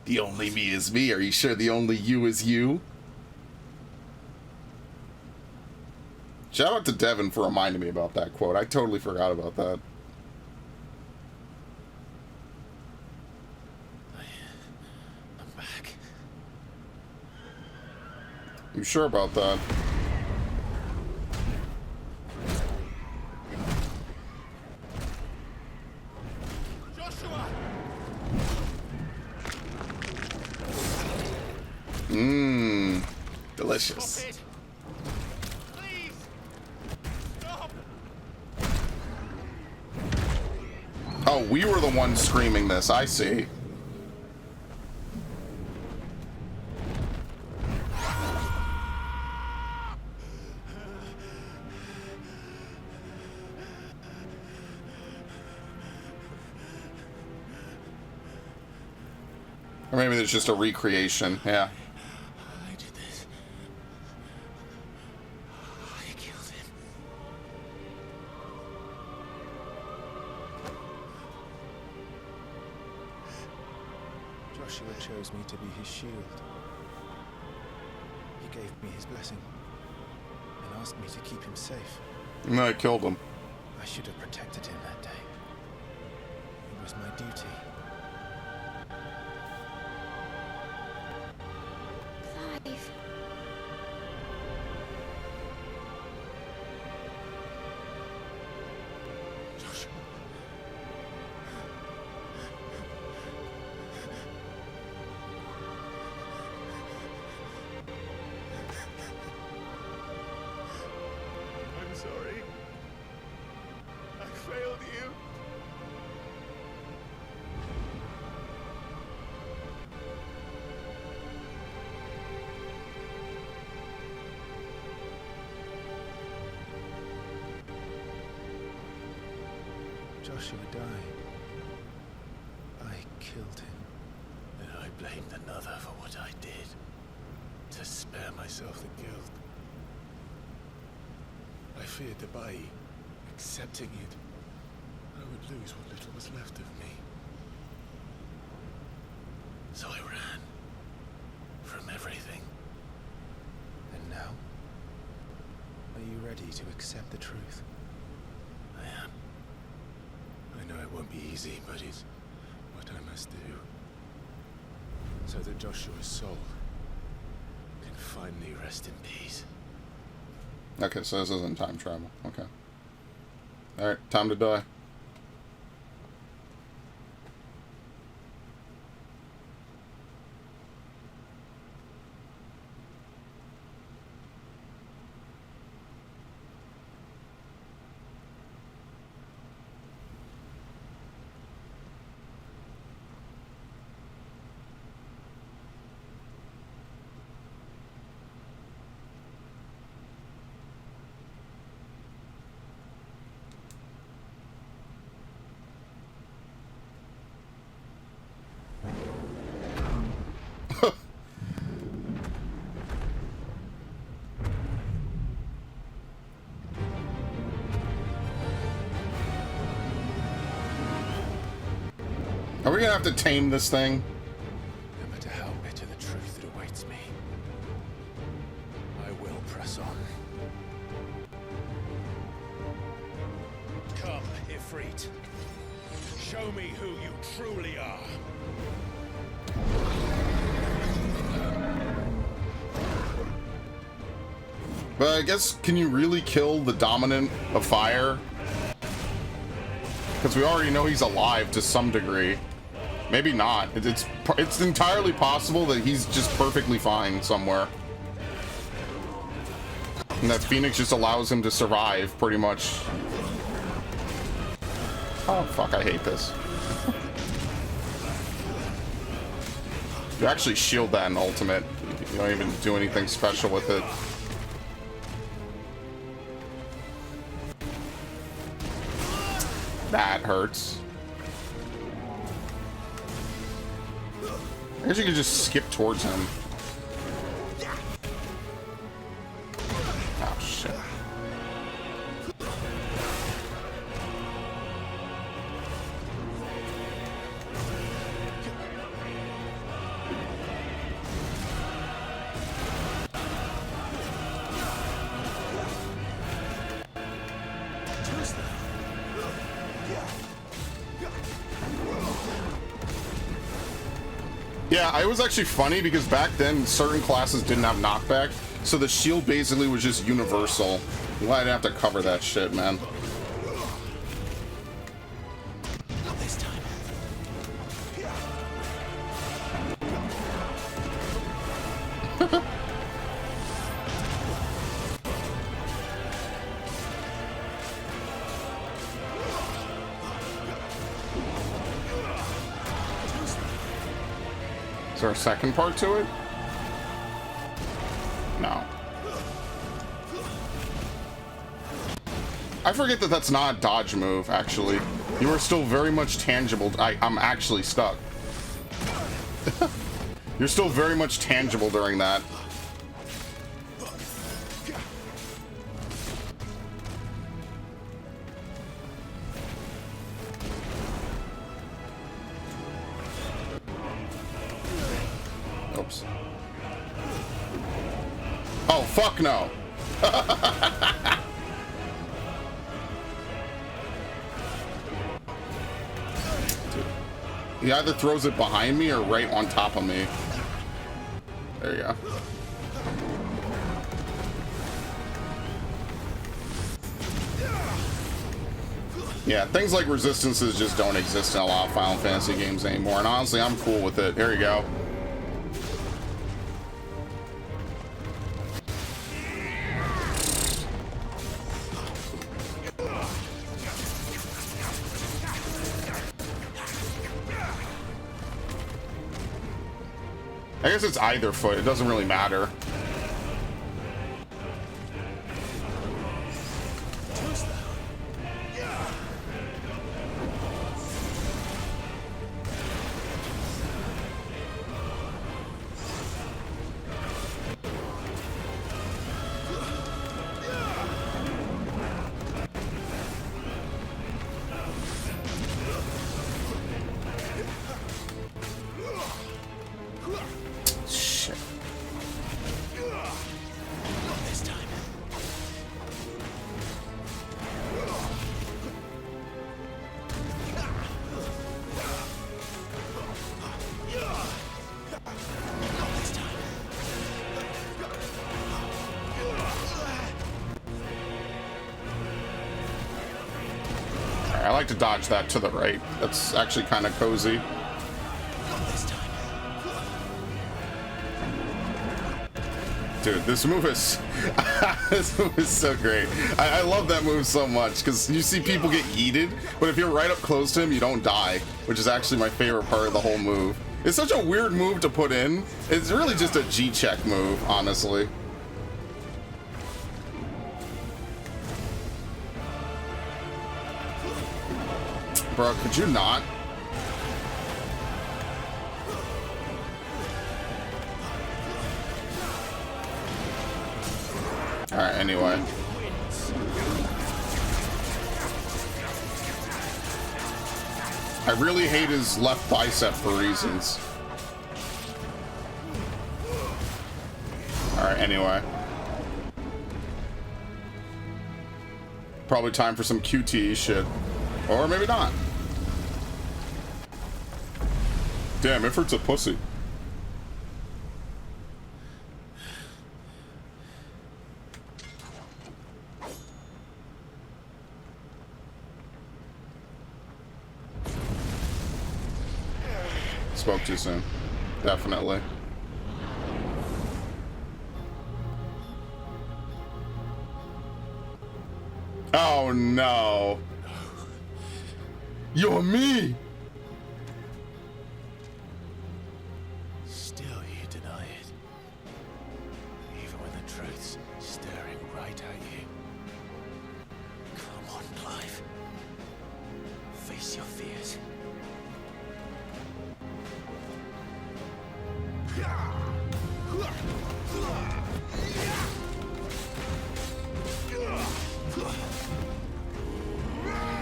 [SPEAKER 1] The only me is me. Are you sure the only you is you? Shout out to Devin for reminding me about that quote. I totally forgot about that.
[SPEAKER 2] I'm back.
[SPEAKER 1] You sure about that?
[SPEAKER 2] Joshua!
[SPEAKER 1] Mmm. Delicious.
[SPEAKER 2] Stop it! Please! Stop!
[SPEAKER 1] Oh, we were the ones screaming this. I see. Or maybe there's just a recreation. Yeah.
[SPEAKER 2] I did this. I killed him. Joshua chose me to be his shield. He gave me his blessing and asked me to keep him safe.
[SPEAKER 1] And I killed him.
[SPEAKER 2] I should have protected him that day. It was my duty.
[SPEAKER 9] Clive.
[SPEAKER 2] Joshua. I'm sorry. I failed you. Joshua died. I killed him. And I blamed another for what I did. To spare myself the guilt. I feared that by accepting it, I would lose what little was left of me. So I ran. From everything. And now? Are you ready to accept the truth? I am. I know it won't be easy, but it's what I must do. So that Joshua's soul can finally rest in peace.
[SPEAKER 1] Okay, so this isn't time travel. Okay. Alright, time to die. Are we gonna have to tame this thing?
[SPEAKER 2] Never to help me to the truth that awaits me. I will press on. Come, Ifrit. Show me who you truly are.
[SPEAKER 1] But I guess, can you really kill the dominant of fire? Because we already know he's alive to some degree. Maybe not. It's entirely possible that he's just perfectly fine somewhere. And that Phoenix just allows him to survive, pretty much. Oh, fuck, I hate this. You actually shield that in Ultimate. You don't even do anything special with it. That hurts. I guess you could just skip towards him. Oh, shit. Yeah, it was actually funny because back then certain classes didn't have knockback, so the shield basically was just universal. Well, I didn't have to cover that shit, man.
[SPEAKER 2] Not this time.
[SPEAKER 1] Is there a second part to it? No. I forget that that's not a dodge move, actually. You are still very much tangible. I'm actually stuck. You're still very much tangible during that. Oops. Oh, fuck no. He either throws it behind me or right on top of me. There you go. Yeah, things like resistances just don't exist in a lot of Final Fantasy games anymore, and honestly, I'm cool with it. Here you go. I guess it's either foot. It doesn't really matter. I like to dodge that to the right. That's actually kind of cozy. Dude, this move is this move is so great. I love that move so much because you see people get yeeted, but if you're right up close to him, you don't die, which is actually my favorite part of the whole move. It's such a weird move to put in. It's really just a G-check move, honestly. Bro, could you not? anyway. I really hate his left bicep for reasons. Alright, anyway. Probably time for some QTE shit. Or maybe not. Damn, Ifrit's a pussy. Spoke too soon. Definitely. Oh no. You're me.
[SPEAKER 2] Still you deny it. Even when the truth's staring right at you. Come on, Clive. Face your fears.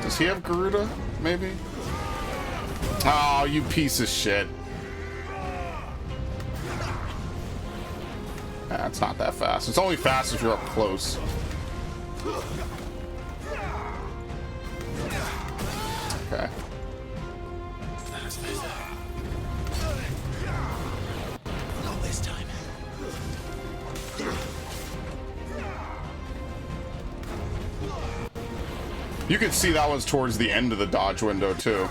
[SPEAKER 1] Does he have Garuda? Maybe? Oh, you piece of shit. It's not that fast. It's only fast if you're up close. Okay.
[SPEAKER 2] That's better. Not this time.
[SPEAKER 1] You could see that was towards the end of the dodge window, too.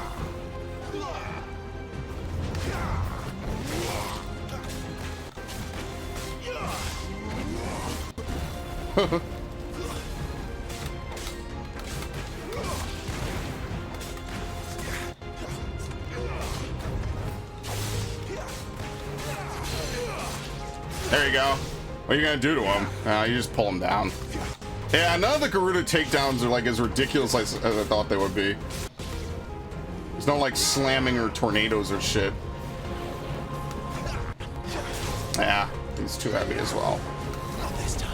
[SPEAKER 1] There you go. What are you gonna do to him? You just pull him down. Yeah, none of the Garuda takedowns are like as ridiculous as I thought they would be. There's no like slamming or tornadoes or shit. Yeah, he's too heavy as well.
[SPEAKER 2] Not this time.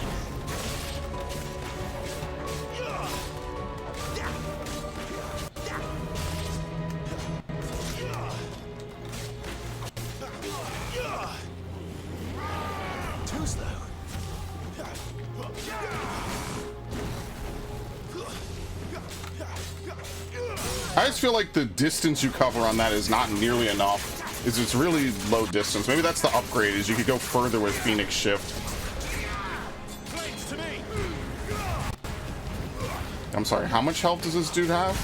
[SPEAKER 2] Too slow.
[SPEAKER 1] I just feel like the distance you cover on that is not nearly enough. It's really low distance. Maybe that's the upgrade, is you could go further with Phoenix Shift. I'm sorry, how much health does this dude have?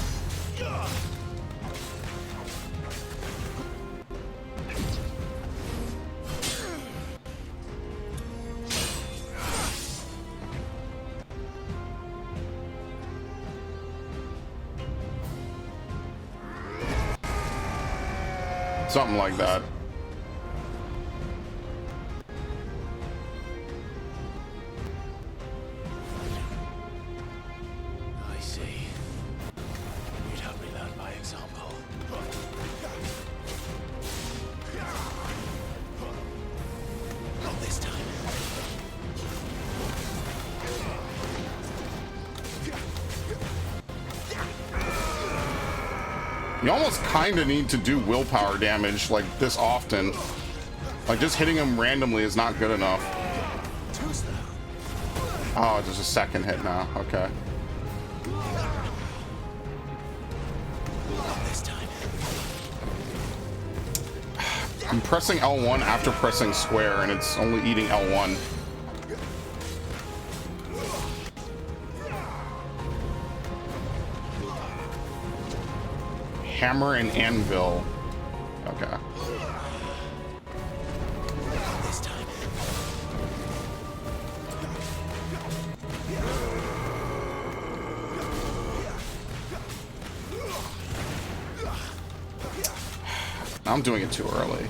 [SPEAKER 1] Something like that.
[SPEAKER 2] I see. You'd help me learn by example. Not this time.
[SPEAKER 1] You almost kind of need to do willpower damage like this often. Like just hitting him randomly is not good enough. Oh, there's a second hit now. Okay. I'm pressing L1 after pressing square, and it's only eating L1. Hammer and anvil. Okay.
[SPEAKER 2] This time.
[SPEAKER 1] I'm doing it too early.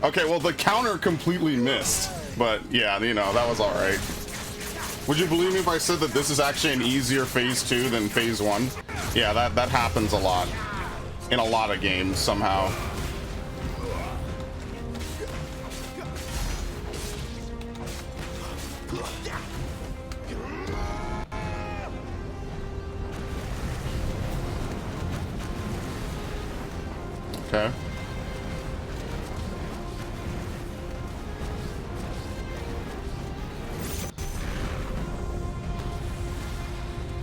[SPEAKER 1] Okay, well, the counter completely missed, but yeah, you know, that was all right. Would you believe me if I said that this is actually an easier phase 2 than phase 1? Yeah, that happens a lot. in a lot of games somehow. Okay.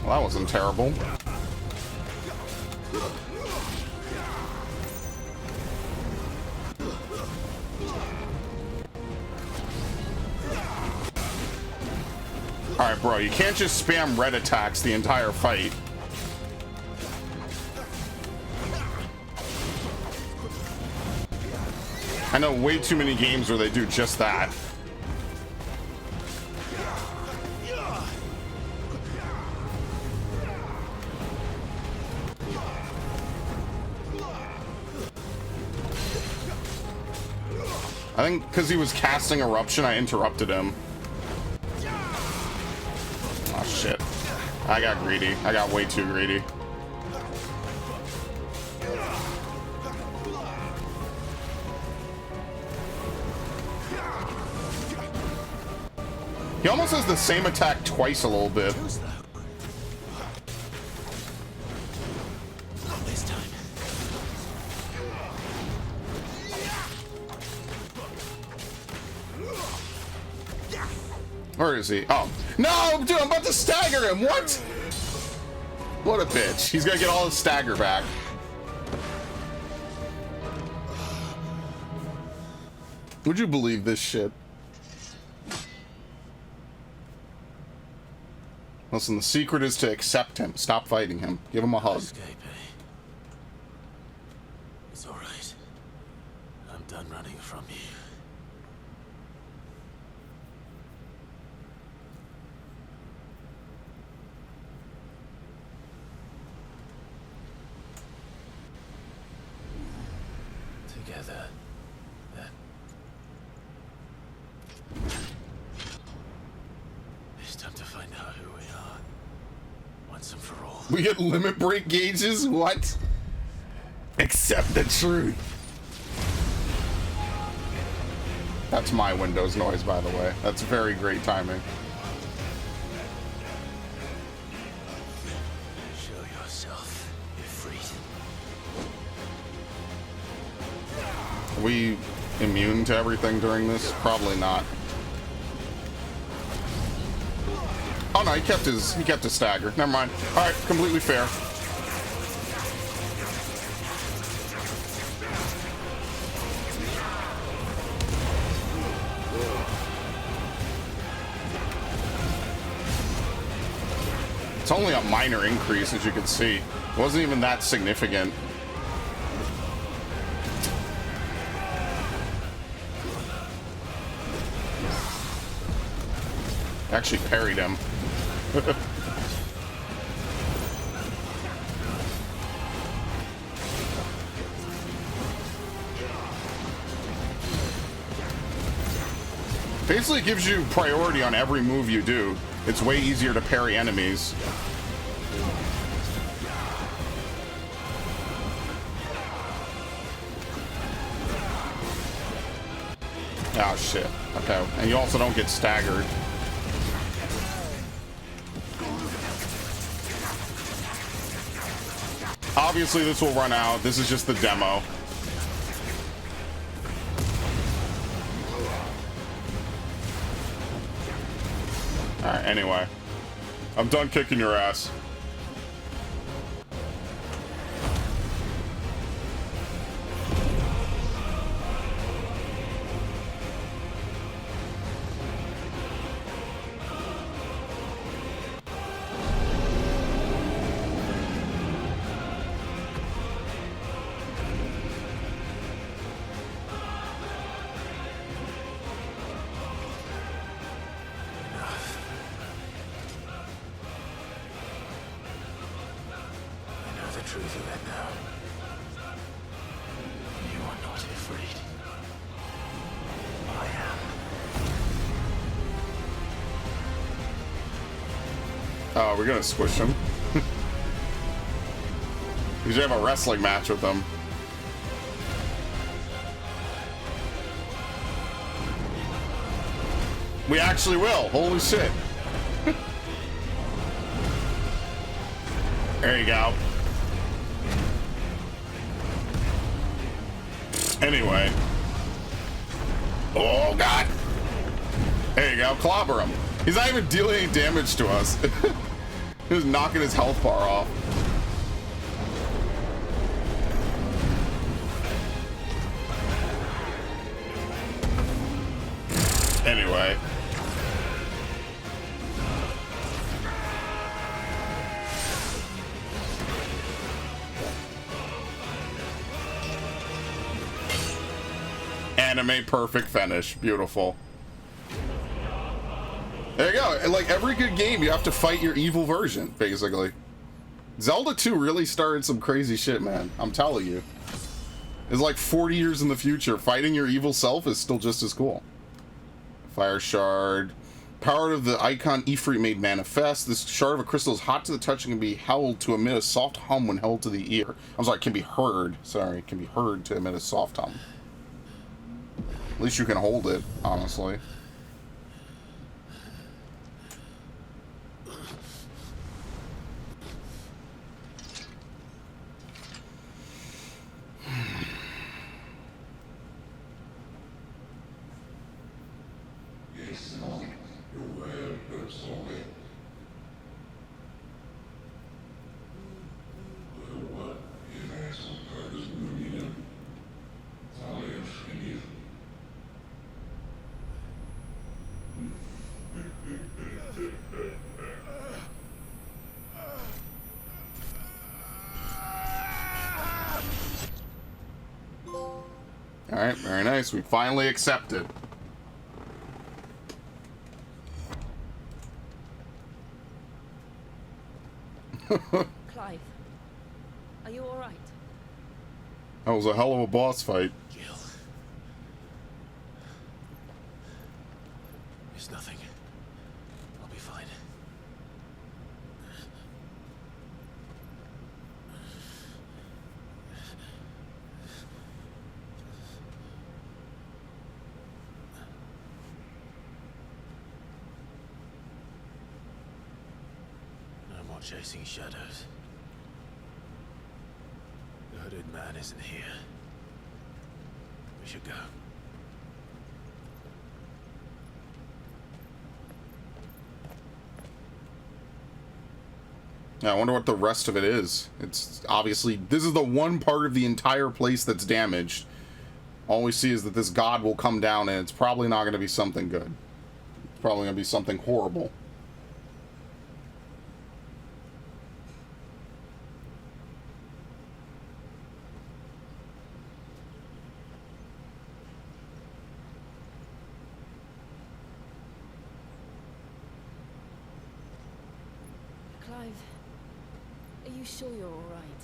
[SPEAKER 1] Well, that wasn't terrible. Alright, bro, you can't just spam red attacks the entire fight. I know way too many games where they do just that. I think because he was casting Eruption, I interrupted him. Oh shit. I got greedy. I got way too greedy. He almost has the same attack twice a little bit. Where is he? Oh. No, dude, I'm about to stagger him. What? What a bitch. He's gonna get all his stagger back. Would you believe this shit? Listen, the secret is to accept him. Stop fighting him. Give him a hug.
[SPEAKER 2] Escape, eh? It's all right. I'm done running from you. Together, then. It's time to find out who we are. Once and for all.
[SPEAKER 1] We get limit break gauges? What? Accept the truth. That's my Windows noise, by the way. That's very great timing.
[SPEAKER 2] Show yourself, Ifrit.
[SPEAKER 1] Are we immune to everything during this? Probably not. Oh no, he kept his stagger. Never mind. Alright, completely fair. It's only a minor increase, as you can see. It wasn't even that significant. Actually parried him. Basically gives you priority on every move you do. It's way easier to parry enemies. Oh shit. Okay. And you also don't get staggered. Obviously this will run out. This is just the demo. Alright, anyway. I'm done kicking your ass.
[SPEAKER 2] Truth of it now. You are not afraid. I am.
[SPEAKER 1] Oh, we're gonna squish him. You should have a wrestling match with them. We actually will. Holy shit. There you go. Anyway. Oh, God. There you go. Clobber him. He's not even dealing any damage to us. He's knocking his health bar off. Anyway. Anime perfect finish. Beautiful. There you go. Like every good game, you have to fight your evil version, basically. Zelda 2 really started some crazy shit, man. I'm telling you. It's like 40 years in the future. Fighting your evil self is still just as cool. Fire shard. Power of the icon Ifrit made manifest. This shard of a crystal is hot to the touch and can be held to emit a soft hum when held to the ear. I'm sorry, can be heard. Sorry, can be heard to emit a soft hum. At least you can hold it, honestly. Alright, very nice. We finally accepted.
[SPEAKER 9] Clive, are you all right?
[SPEAKER 1] That was a hell of a boss fight.
[SPEAKER 2] Jill. It's nothing. I'll be fine. No more chasing shadows. The hooded man isn't here. We should go.
[SPEAKER 1] Yeah, I wonder what the rest of it is. It's obviously, this is the one part of the entire place that's damaged. All we see is that this god will come down and it's probably not going to be something good. It's probably going to be something horrible.
[SPEAKER 9] Clive, are you sure you're all right?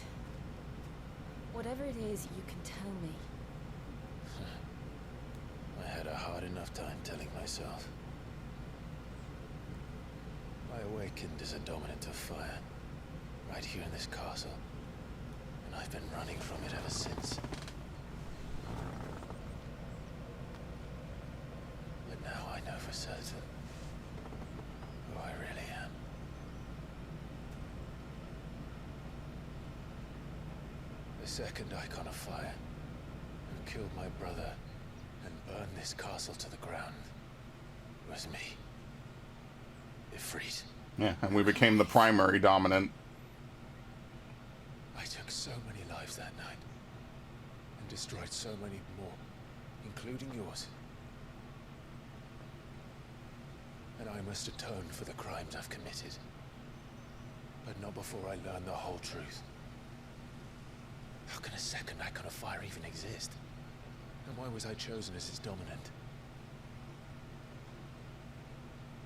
[SPEAKER 9] Whatever it is, you can tell me.
[SPEAKER 2] I had a hard enough time telling myself. I awakened as a dominant of fire, right here in this castle, and I've been running from it ever since. But now I know for certain who I really am. The second icon of fire, who killed my brother and burned this castle to the ground, was me. Ifrit.
[SPEAKER 1] Yeah, and we became the primary dominant.
[SPEAKER 2] I took so many lives that night, and destroyed so many more, including yours. And I must atone for the crimes I've committed. But not before I learn the whole truth. How can a second icon of fire even exist? And why was I chosen as its dominant?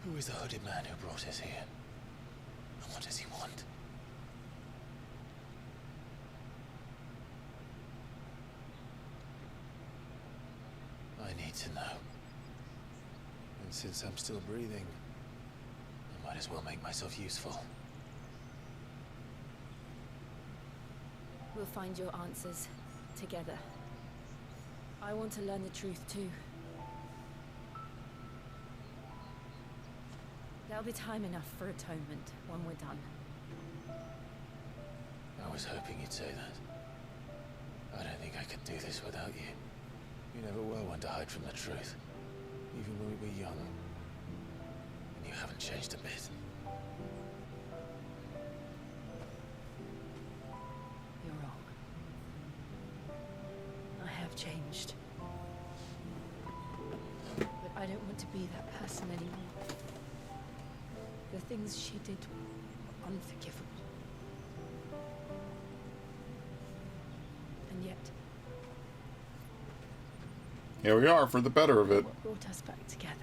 [SPEAKER 2] Who is the hooded man who brought us here? And what does he want? I need to know. And since I'm still breathing, I might as well make myself useful.
[SPEAKER 9] We'll find your answers together. I want to learn the truth too. There'll be time enough for atonement when we're done.
[SPEAKER 2] I was hoping you'd say that. I don't think I could do this without you. You never were one to hide from the truth, even when we were young. And you haven't changed a bit.
[SPEAKER 9] You're wrong. I have changed. But I don't want to be that person anymore. The things she did were unforgivable. And yet,
[SPEAKER 1] here we are for the better of it.
[SPEAKER 9] what brought us back together?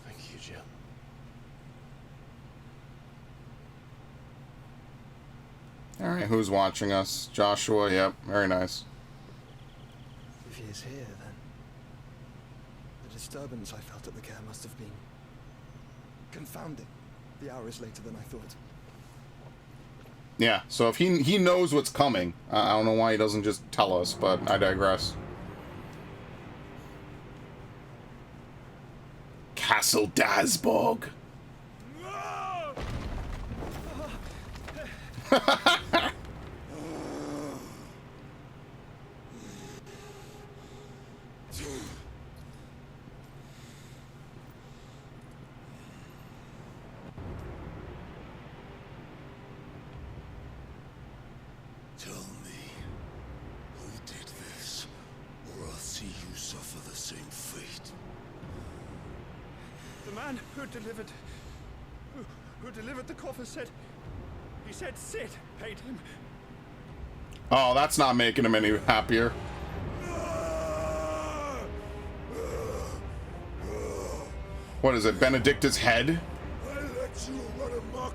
[SPEAKER 2] Thank you, Jill.
[SPEAKER 1] All right, who's watching us? Joshua. Yep, very nice.
[SPEAKER 16] If he is here, then the disturbance I felt at the care must have been confounding. The hour is later than I thought.
[SPEAKER 1] Yeah, so if he knows what's coming, I don't know why he doesn't just tell us, but I digress. Castle Dasbog.
[SPEAKER 17] Tell me who did this, or I'll see you suffer the same fate.
[SPEAKER 14] The man who delivered the coffer said... He said Sid paid him.
[SPEAKER 1] Oh, that's not making him any happier. What is it, Benedicta's head?
[SPEAKER 17] I let you run amok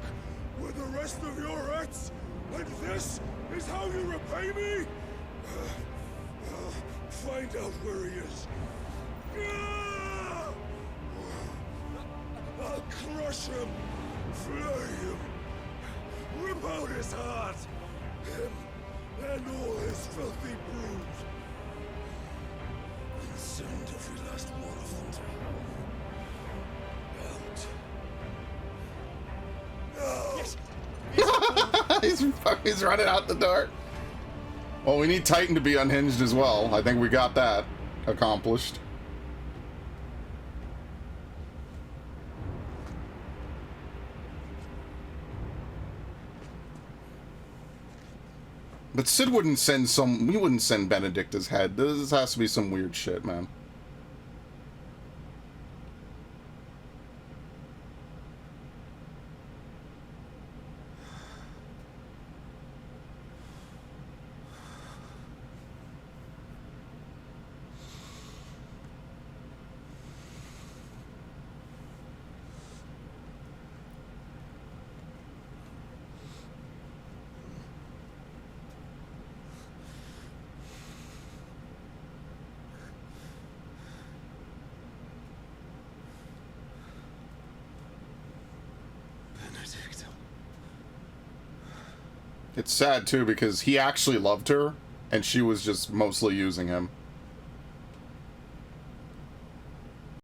[SPEAKER 17] with the rest of your rats, and this is how you repay me? Find out where he is. I'll crush him, flay him, rip out his heart, him and all his filthy brood, and send every last one of them to
[SPEAKER 1] He's running out the door. Well, we need Titan to be unhinged as well. I think we got that accomplished. But Sid wouldn't send we wouldn't send Benedicta's head. This has to be some weird shit, man. It's sad too because he actually loved her and she was just mostly using him.